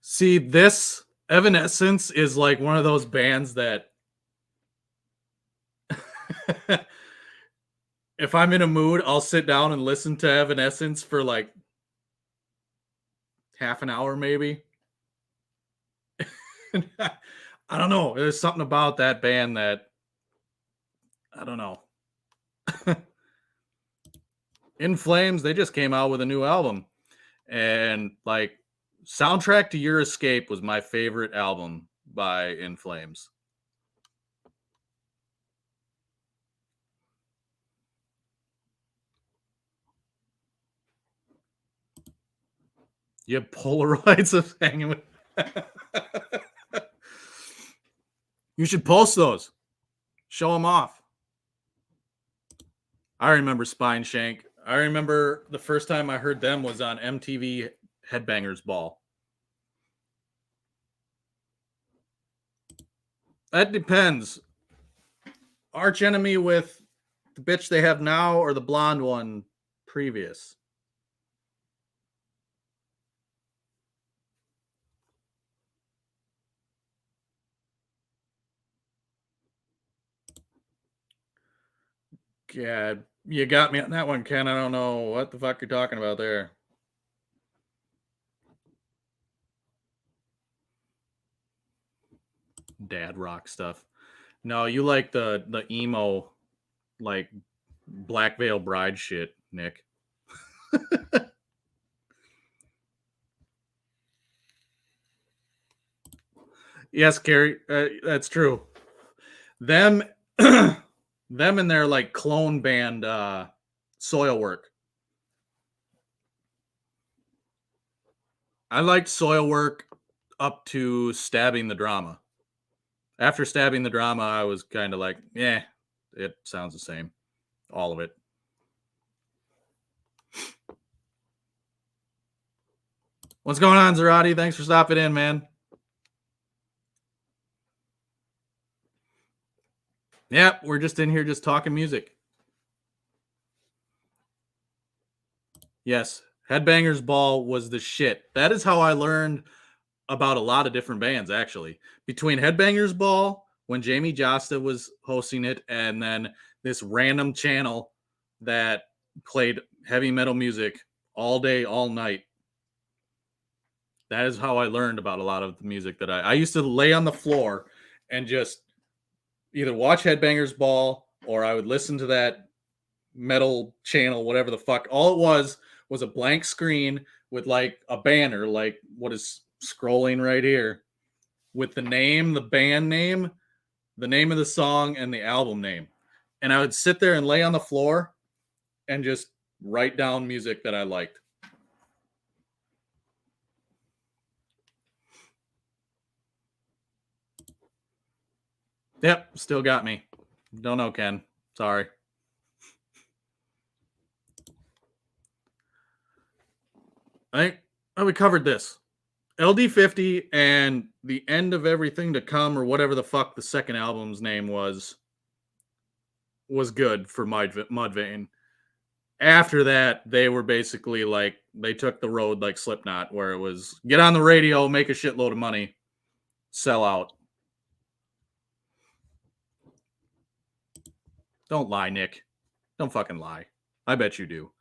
See, this Evanescence is like one of those bands that if I'm in a mood, I'll sit down and listen to Evanescence for like half an hour, maybe. I don't know. There's something about that band that I don't know. In Flames, they just came out with a new album. And like Soundtrack to Your Escape was my favorite album by In Flames. You have Polaroids of hanging with. You should post those. Show them off. I remember Spine Shank. I remember the first time I heard them was on MTV Headbangers Ball. That depends. Arch enemy with the bitch they have now or the blonde one previous? Yeah, you got me on that one, Ken. I don't know what the fuck you're talking about there. Dad rock stuff. No, you like the emo, like Black Veil Bride shit, Nick. Yes, Carrie, that's true. Them, them and their like clone band, Soilwork. I liked Soilwork up to Stabbing the Drama. After Stabbing the Drama, I was kind of like, yeah, it sounds the same, all of it. What's going on, Zarati? Thanks for stopping in, man. Yep, we're just in here just talking music. Yes, Headbangers Ball was the shit. That is how I learned about a lot of different bands, actually. Between Headbangers Ball, when Jamie Josta was hosting it, and then this random channel that played heavy metal music all day, all night. That is how I learned about a lot of the music that I used to lay on the floor and just either watch Headbangers Ball or I would listen to that metal channel, whatever the fuck. All it was a blank screen with like a banner, like what is scrolling right here, with the name, the band name, the name of the song, and the album name. And I would sit there and lay on the floor and just write down music that I liked. Yep, still got me. Don't know, Ken. Sorry. I think we covered this. LD50 and the end of everything to come, or whatever the fuck the second album's name was good for Mudvayne. After that, they were basically like, they took the road like Slipknot, where it was get on the radio, make a shitload of money, sell out. Don't lie, Nick. Don't fucking lie. I bet you do.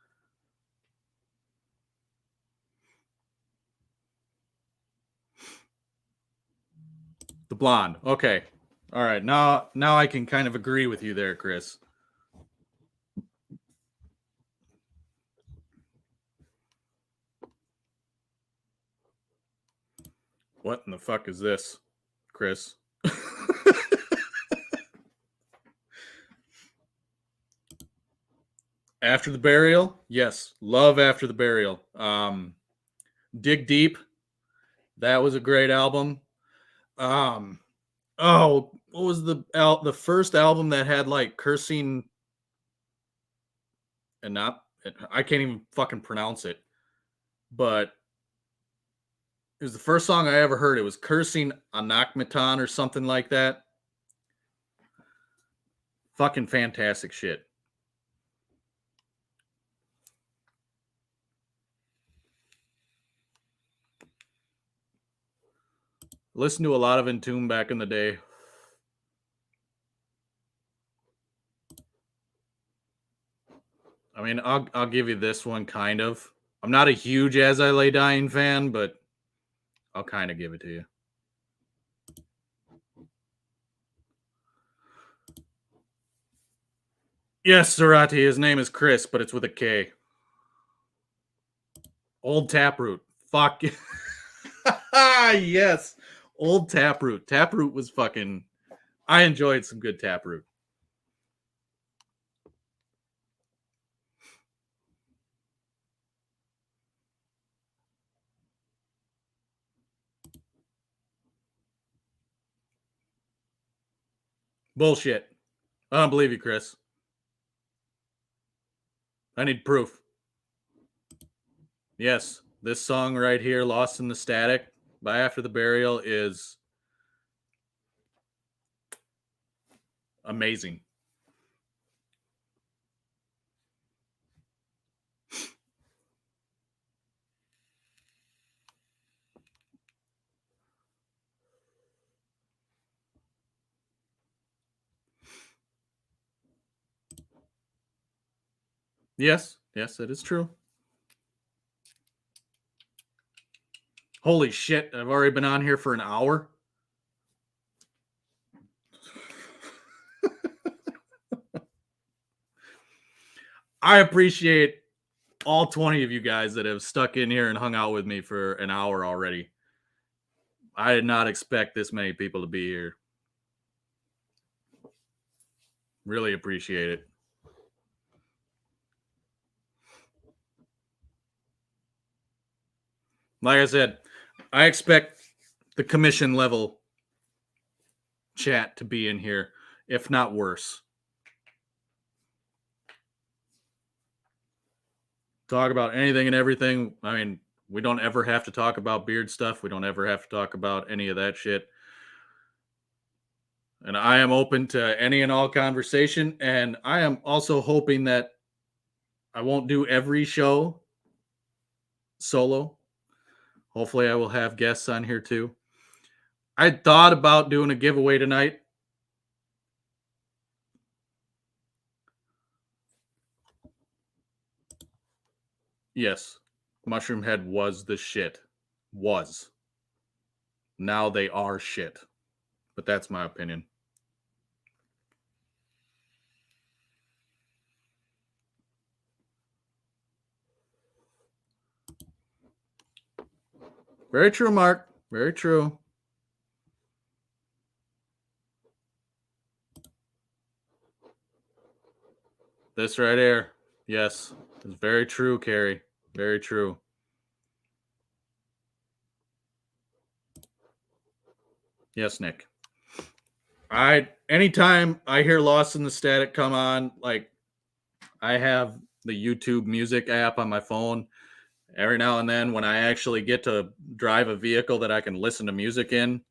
The blonde. Okay. All right. Now I can kind of agree with you there, Chris. What in the fuck is this, Chris? After the Burial? Yes. Love After the Burial. Dig Deep. That was a great album. Oh, what was the first album that had like cursing and not, I can't even fucking pronounce it, but it was the first song I ever heard. It was Cursing Anakmeton or something like that. Fucking fantastic shit. Listened to a lot of Entomb back in the day. I mean, I'll give you this one kind of. I'm not a huge As I Lay Dying fan, but I'll kind of give it to you. Yes, Zarati. His name is Chris, but it's with a K. Old Taproot. Fuck. Yes. Old Taproot. Taproot was fucking. I enjoyed some good Taproot. Bullshit. I don't believe you, Chris. I need proof. Yes, this song right here, Lost in the Static by After the Burial, is amazing. Yes, it is true. Holy shit, I've already been on here for an hour. I appreciate all 20 of you guys that have stuck in here and hung out with me for an hour already. I did not expect this many people to be here. Really appreciate it. Like I said, I expect the commission level chat to be in here, if not worse. Talk about anything and everything. I mean, we don't ever have to talk about beard stuff. We don't ever have to talk about any of that shit. And I am open to any and all conversation. And I am also hoping that I won't do every show solo. Hopefully, I will have guests on here too. I thought about doing a giveaway tonight. Yes, Mushroom Head was the shit. Was. Now they are shit. But that's my opinion. Very true, Mark. Very true. This right here. Yes. It's very true, Carrie. Very true. Yes, Nick. Anytime I hear Lost in the Static come on, like I have the YouTube music app on my phone. Every now and then when I actually get to drive a vehicle that I can listen to music in,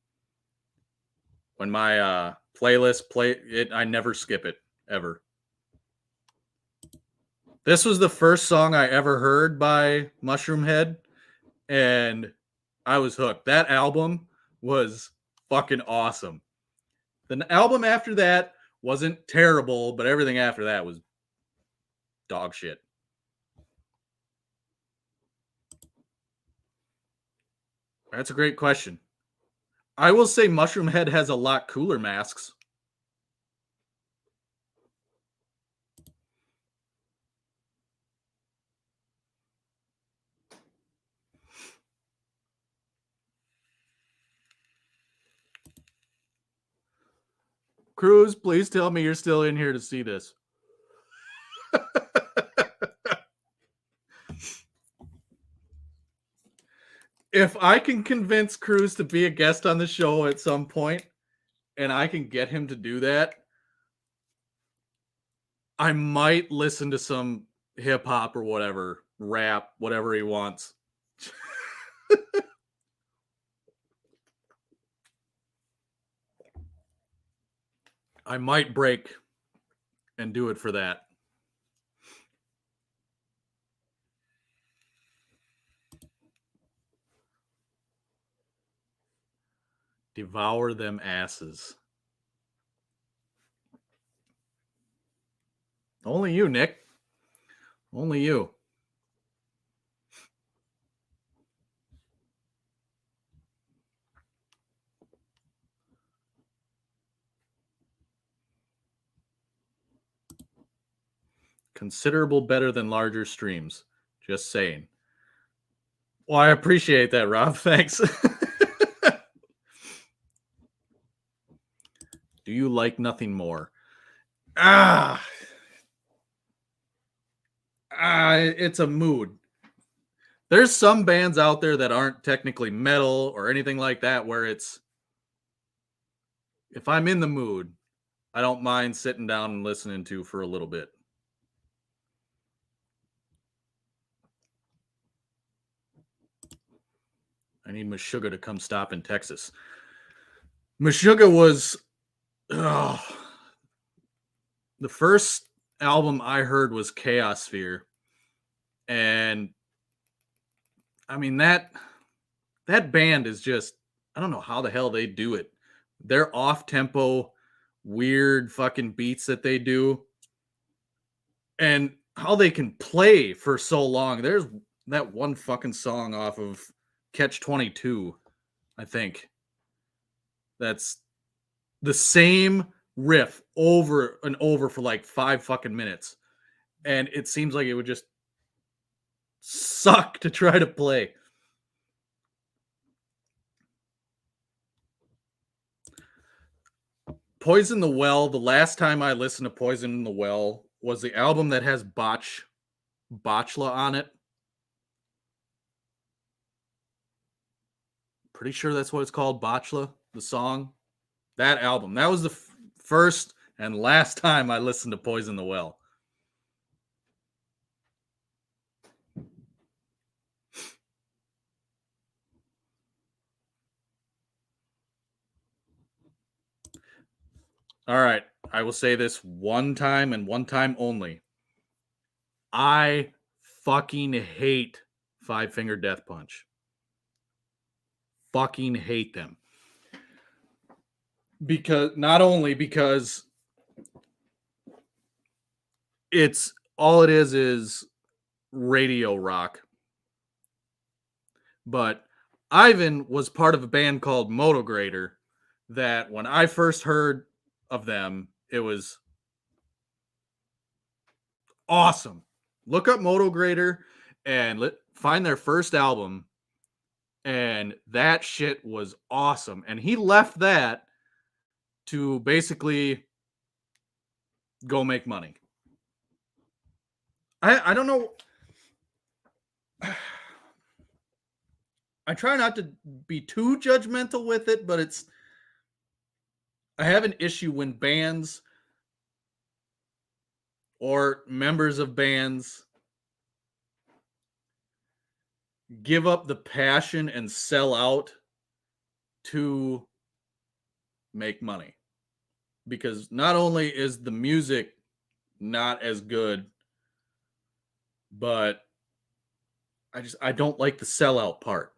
when my playlist play it, I never skip it ever. This was the first song I ever heard by Mushroom Head, and I was hooked. That album was fucking awesome. The album after that wasn't terrible, but everything after that was dog shit. That's a great question. I will say Mushroom Head has a lot cooler masks. Cruz, please tell me you're still in here to see this. If I can convince Cruz to be a guest on the show at some point, and I can get him to do that, I might listen to some hip hop or whatever, rap, whatever he wants. I might break and do it for that. Devour them asses. Only you, Nick. Only you. Considerable better than larger streams. Just saying. Well, I appreciate that, Rob. Thanks. Do you like nothing more? It's a mood. There's some bands out there that aren't technically metal or anything like that where it's, if I'm in the mood, I don't mind sitting down and listening to for a little bit. I need Meshuggah to come stop in Texas. Meshuggah was the first album I heard was Chaos Sphere, and I mean that band is just, I don't know how the hell they do it. They're off tempo, weird fucking beats that they do, and how they can play for so long. There's that one fucking song off of Catch 22, I think. That's the same riff over and over for like 5 fucking minutes. And it seems like it would just suck to try to play. Poison the Well, the last time I listened to Poison in the Well was the album that has Botchla on it. Pretty sure that's what it's called, Botchla, the song. That album. That was the first and last time I listened to Poison the Well. All right. I will say this one time and one time only. I fucking hate Five Finger Death Punch. Fucking hate them. Because not only because it's all it is radio rock, but Ivan was part of a band called Motograder that when I first heard of them, it was awesome. Look up Motograder and find their first album, and that shit was awesome. And he left that to basically go make money. I don't know. I try not to be too judgmental with it, but I have an issue when bands or members of bands give up the passion and sell out to make money. Because not only is the music not as good, but I don't like the sellout part.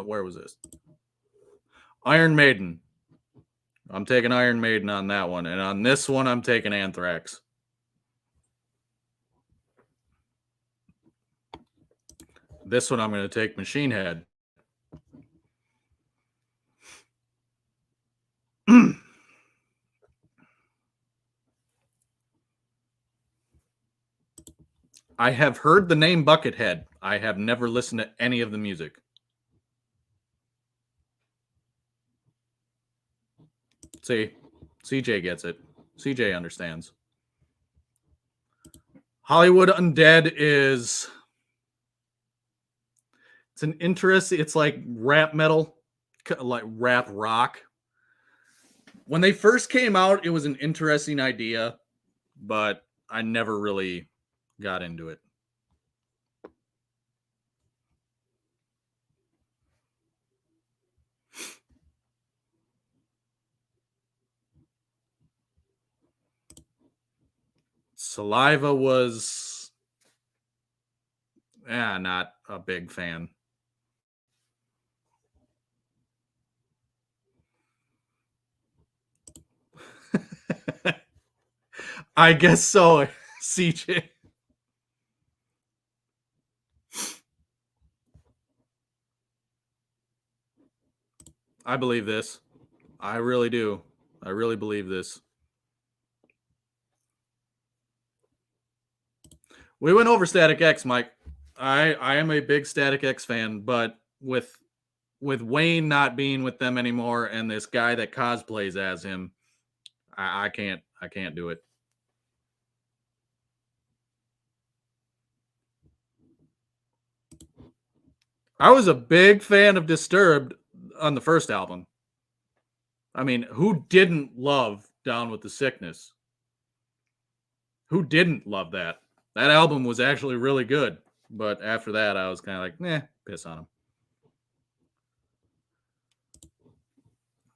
Where was this? Iron Maiden. I'm taking Iron Maiden on that one. And on this one, I'm taking Anthrax. This one, I'm going to take Machine Head. I have heard the name Buckethead. I have never listened to any of the music. See, CJ gets it. CJ understands. Hollywood Undead is... It's an interest. It's like rap metal, like rap rock. When they first came out, it was an interesting idea, but I never really got into it. Saliva was not a big fan. I guess so, CJ. I believe this. I really do. I really believe this. We went over Static X, Mike. I am a big Static X fan, but with Wayne not being with them anymore and this guy that cosplays as him, I can't do it. I was a big fan of Disturbed on the first album. I mean, who didn't love Down with the Sickness? Who didn't love that? That album was actually really good. But after that, I was kind of like, piss on him.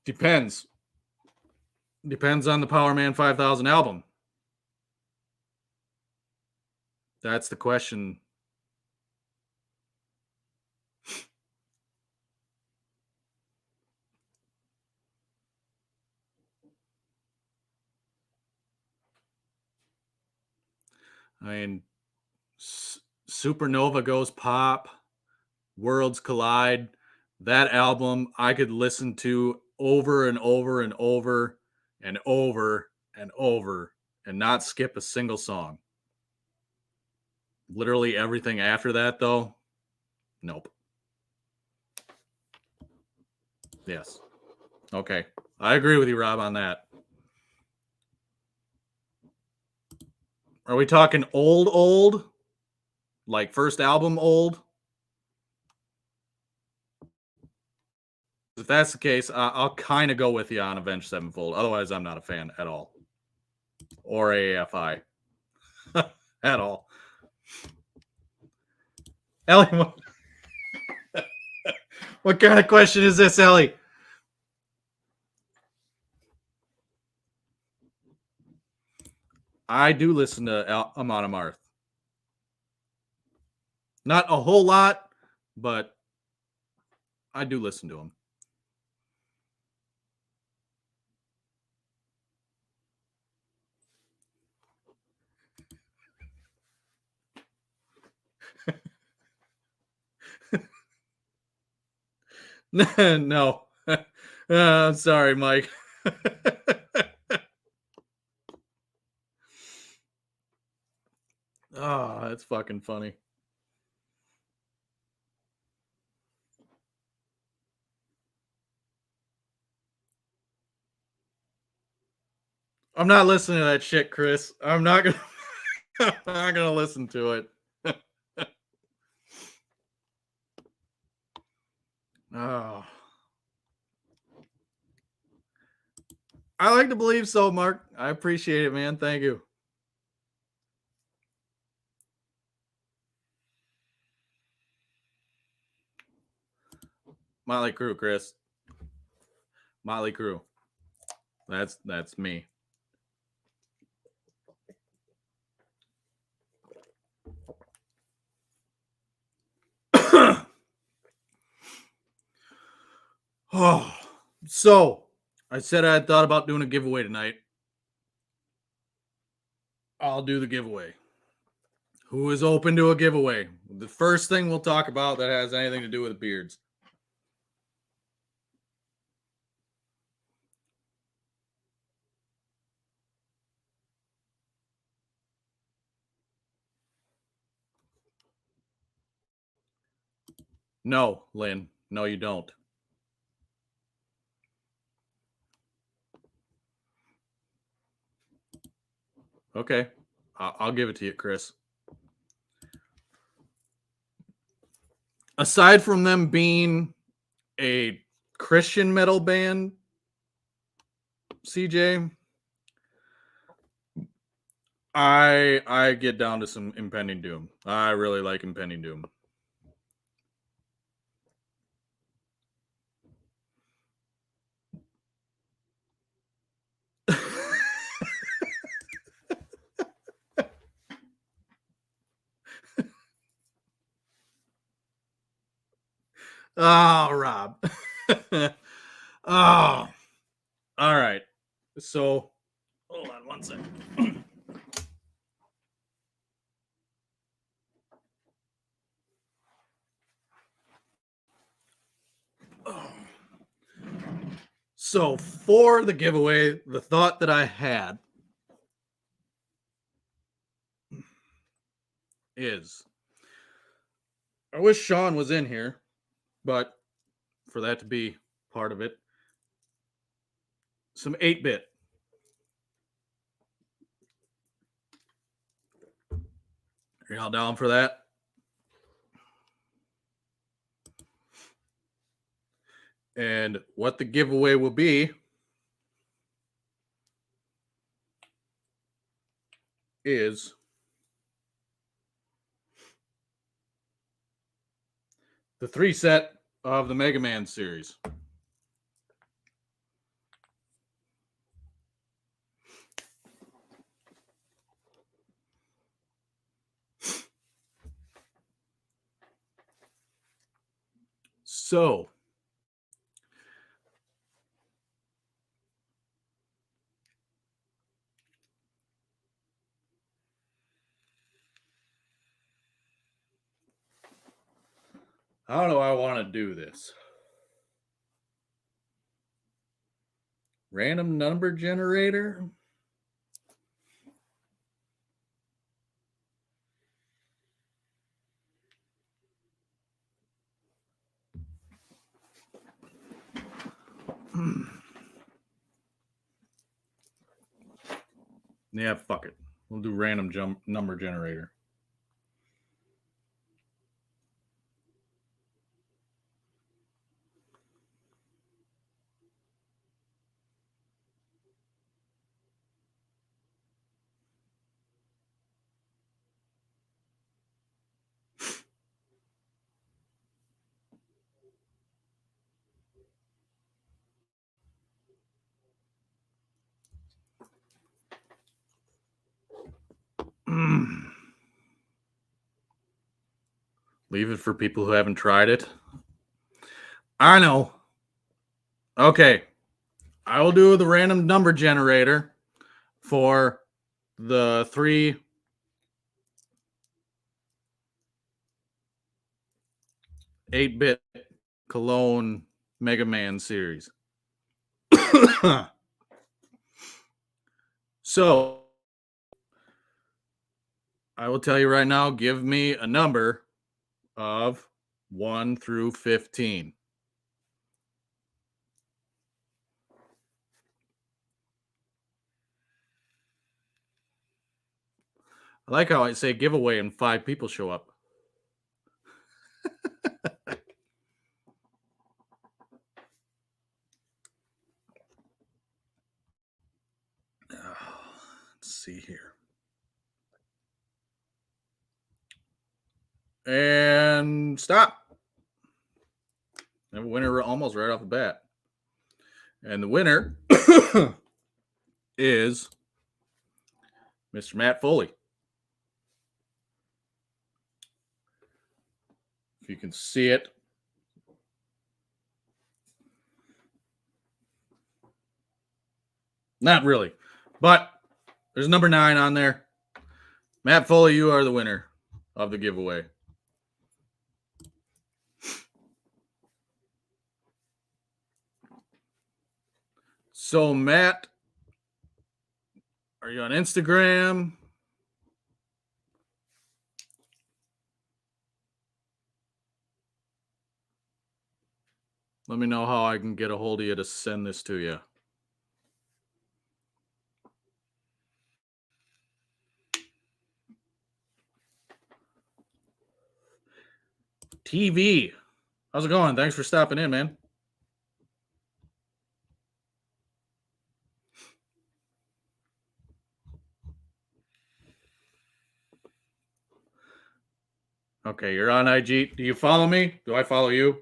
Depends. Depends on the Power Man 5000 album. That's the question. I mean, Supernova Goes Pop, Worlds Collide. That album I could listen to over and over and over and over and over and not skip a single song. Literally everything after that, though, nope. Yes. Okay. I agree with you, Rob, on that. Are we talking old? Like first album old? If that's the case, I'll kind of go with you on Avenged Sevenfold. Otherwise, I'm not a fan at all. Or AFI. At all. Ellie, what kind of question is this, Ellie? I do listen to Amon Amarth. Not a whole lot, but I do listen to him. No. I'm sorry, Mike. Oh, that's fucking funny. I'm not listening to that shit, Chris. I'm not gonna I'm not gonna listen to it. Oh. I like to believe so, Mark. I appreciate it, man. Thank you. Motley Crue, Chris. Motley Crue. That's me. Oh, so I said I had thought about doing a giveaway tonight. I'll do the giveaway. Who is open to a giveaway? The first thing we'll talk about that has anything to do with beards. No, Lynn. No, you don't. Okay. I'll give it to you, Chris. Aside from them being a Christian metal band, CJ, I get down to some Impending Doom. I really like Impending Doom. Oh, Rob. Oh, all right. So, hold on one second. So, for the giveaway, the thought that I had is I wish Sean was in here, but for that to be part of it, some 8-bit. Are y'all down for that? And what the giveaway will be is the 3 set of the Mega Man series. So, how do I want to do this? Random number generator? Yeah, fuck it. We'll do random number generator. Leave it for people who haven't tried it. I know. Okay. I will do the random number generator for the 3 8-bit Cologne Mega Man series. So, I will tell you right now, give me a number of 1 through 15. I like how I say giveaway and 5 people show up. Let's see here. And stop. And a winner almost right off the bat. And the winner is Mr. Matt Foley. If you can see it. Not really. But there's number 9 on there. Matt Foley, you are the winner of the giveaway. So, Matt, are you on Instagram? Let me know how I can get a hold of you to send this to you. TV. How's it going? Thanks for stopping in, man. Okay, you're on IG. Do you follow me? Do I follow you?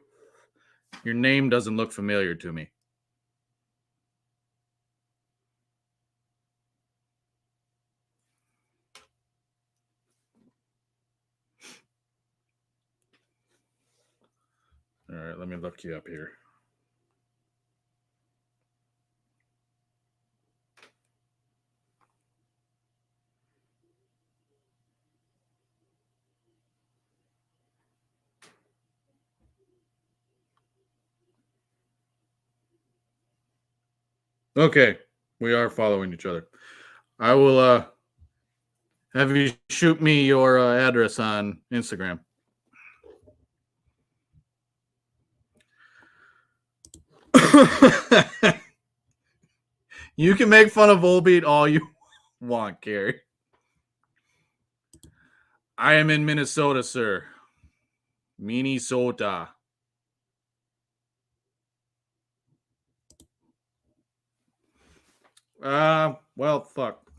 Your name doesn't look familiar to me. All right, let me look you up here. Okay, we are following each other. I will have you shoot me your address on Instagram. You can make fun of Volbeat all you want, Gary. I am in Minnesota, sir. Minnesota. Well, fuck.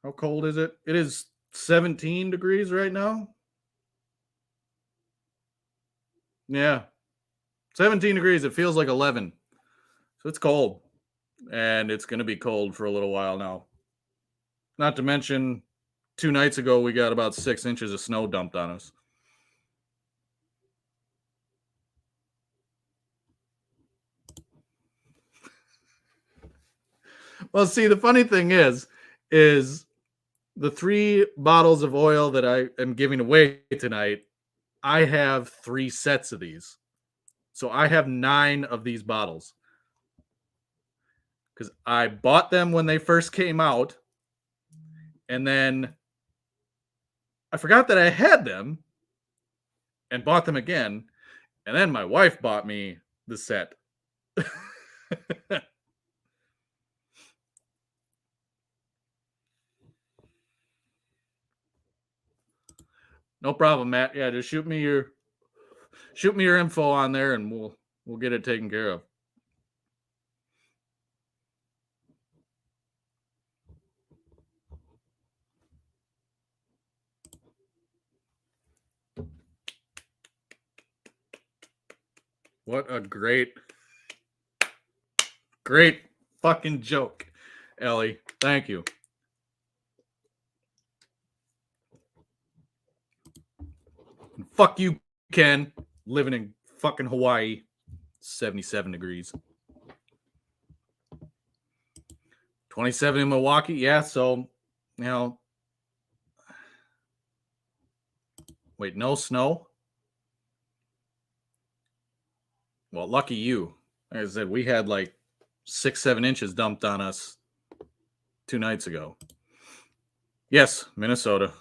How cold is it? It is 17 degrees right now. Yeah. 17 degrees. It feels like 11. So it's cold. And it's going to be cold for a little while now. Not to mention, 2 nights ago, we got about 6 inches of snow dumped on us. Well, see, the funny thing is the 3 bottles of oil that I am giving away tonight, I have 3 sets of these. So I have 9 of these bottles. Because I bought them when they first came out. And then I forgot that I had them and bought them again. And then my wife bought me the set. No problem, Matt. Yeah, just shoot me your info on there and we'll get it taken care of. What a great fucking joke, Ellie. Thank you. And fuck you, Ken, living in fucking Hawaii, 77 degrees. 27 in Milwaukee. Yeah, so, wait, no snow? Well, lucky you. Like I said, we had like 6-7 inches dumped on us 2 nights ago. Yes, Minnesota.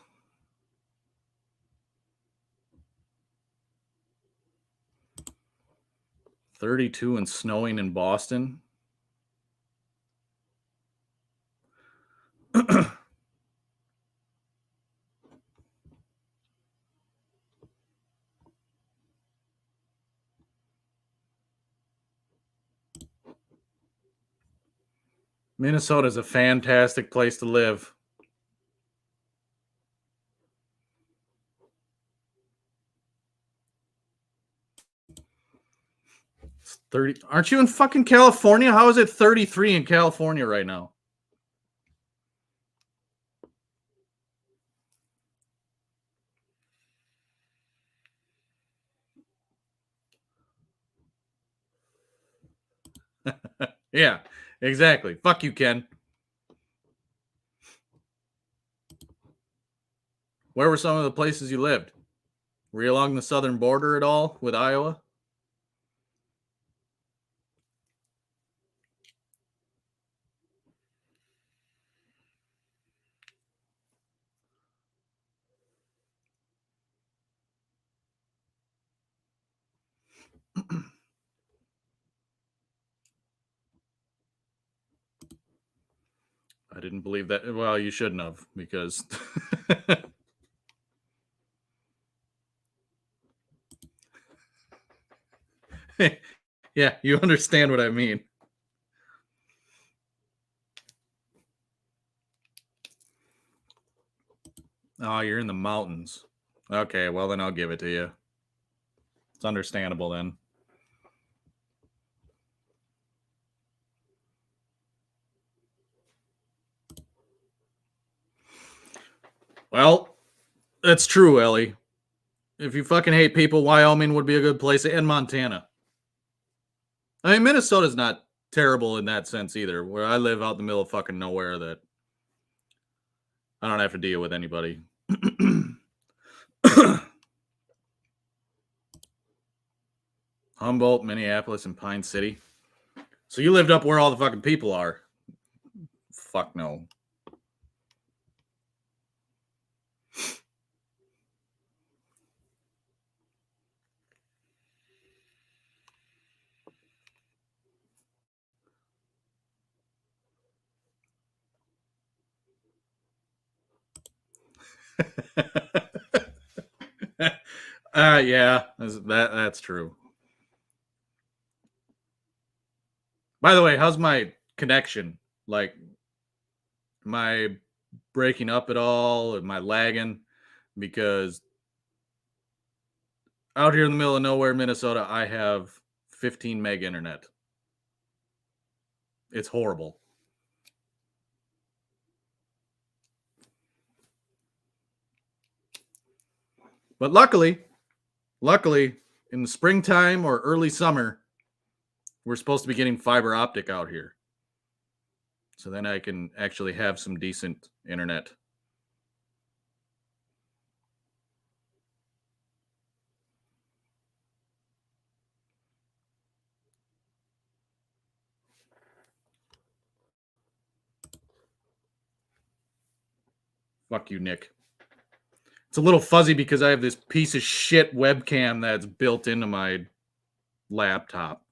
$32 and snowing in Boston. Minnesota is a fantastic place to live. It's 30. Aren't you in fucking California? How is it 33 in California right now? Yeah, exactly. Fuck you, Ken. Where were some of the places you lived? Were you along the southern border at all with Iowa? I didn't believe that. Well, you shouldn't have, because yeah, you understand what I mean. Oh, you're in the mountains. Okay, well then I'll give it to you. It's understandable then. Well, that's true, Ellie. If you fucking hate people, Wyoming would be a good place, and Montana. I mean, Minnesota's not terrible in that sense either. Where I live out in the middle of fucking nowhere, that I don't have to deal with anybody. Humboldt, Minneapolis, and Pine City. So you lived up where all the fucking people are. Fuck no. Yeah, that's true. By the way, how's my connection? Like, Am I breaking up at all? Am I lagging? Because out here in the middle of nowhere, Minnesota, I have 15 meg internet. It's horrible. But luckily, in the springtime or early summer, we're supposed to be getting fiber optic out here. So then I can actually have some decent internet. Fuck you, Nick. It's a little fuzzy because I have this piece of shit webcam that's built into my laptop.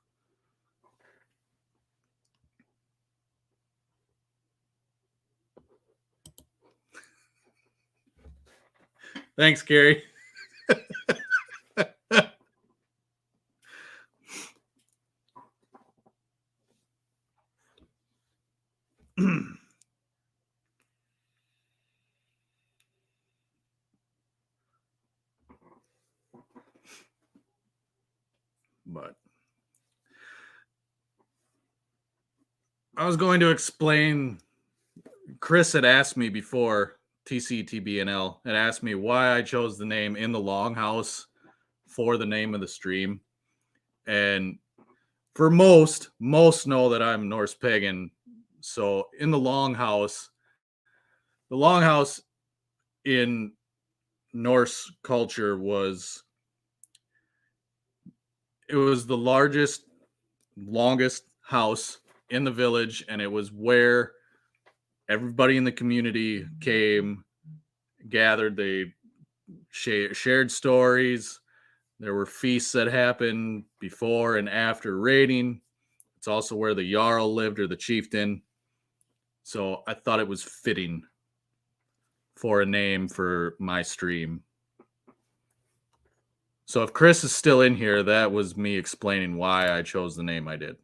Thanks, Gary. But I was going to explain. Chris had asked me before, TCTBNL had asked me why I chose the name In the Longhouse for the name of the stream. And for most know that I'm Norse pagan. So in the Longhouse in Norse culture was the largest, longest house in the village, and it was where everybody in the community came, gathered. They shared stories. There were feasts that happened before and after raiding. It's also where the Jarl lived, or the chieftain. So I thought it was fitting for a name for my stream. So if Chris is still in here, that was me explaining why I chose the name I did.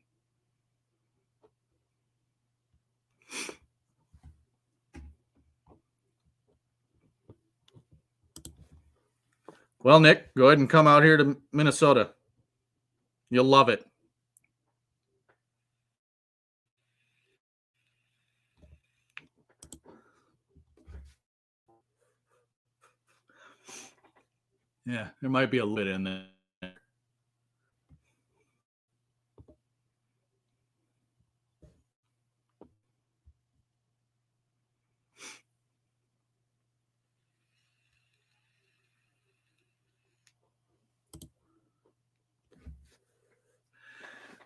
Well, Nick, go ahead and come out here to Minnesota. You'll love it. Yeah, there might be a little bit in there.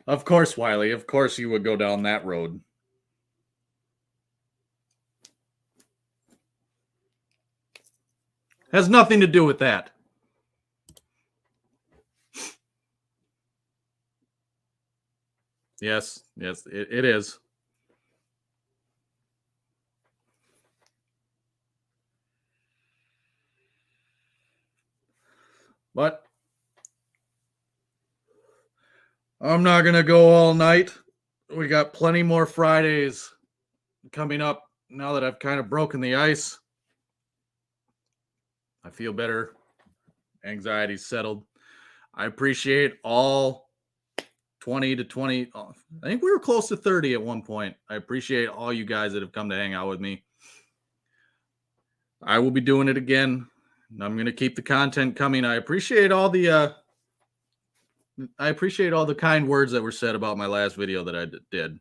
Of course, Wiley. Of course you would go down that road. Has nothing to do with that. Yes, it is. But I'm not going to go all night. We got plenty more Fridays coming up now that I've kind of broken the ice. I feel better. Anxiety's settled. I appreciate all 20 to 20. I think we were close to 30 at one point. I appreciate all you guys that have come to hang out with me. I will be doing it again. I'm going to keep the content coming. I appreciate all the kind words that were said about my last video that I did.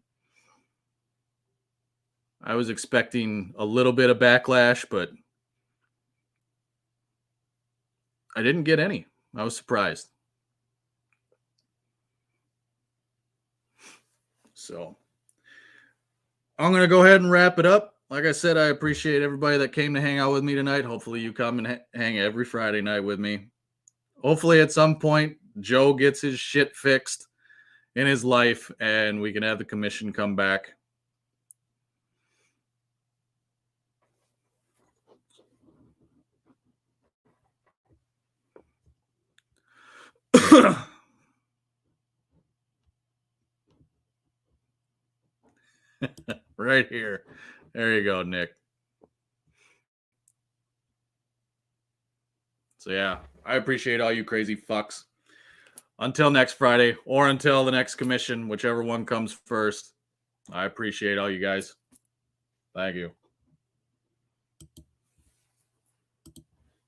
I was expecting a little bit of backlash, but I didn't get any. I was surprised. So I'm going to go ahead and wrap it up. Like I said, I appreciate everybody that came to hang out with me tonight. Hopefully you come and hang every Friday night with me. Hopefully at some point Joe gets his shit fixed in his life and we can have the commission come back. Right here. There you go, Nick. So yeah, I appreciate all you crazy fucks. Until next Friday or until the next commission, whichever one comes first. I appreciate all you guys. Thank you.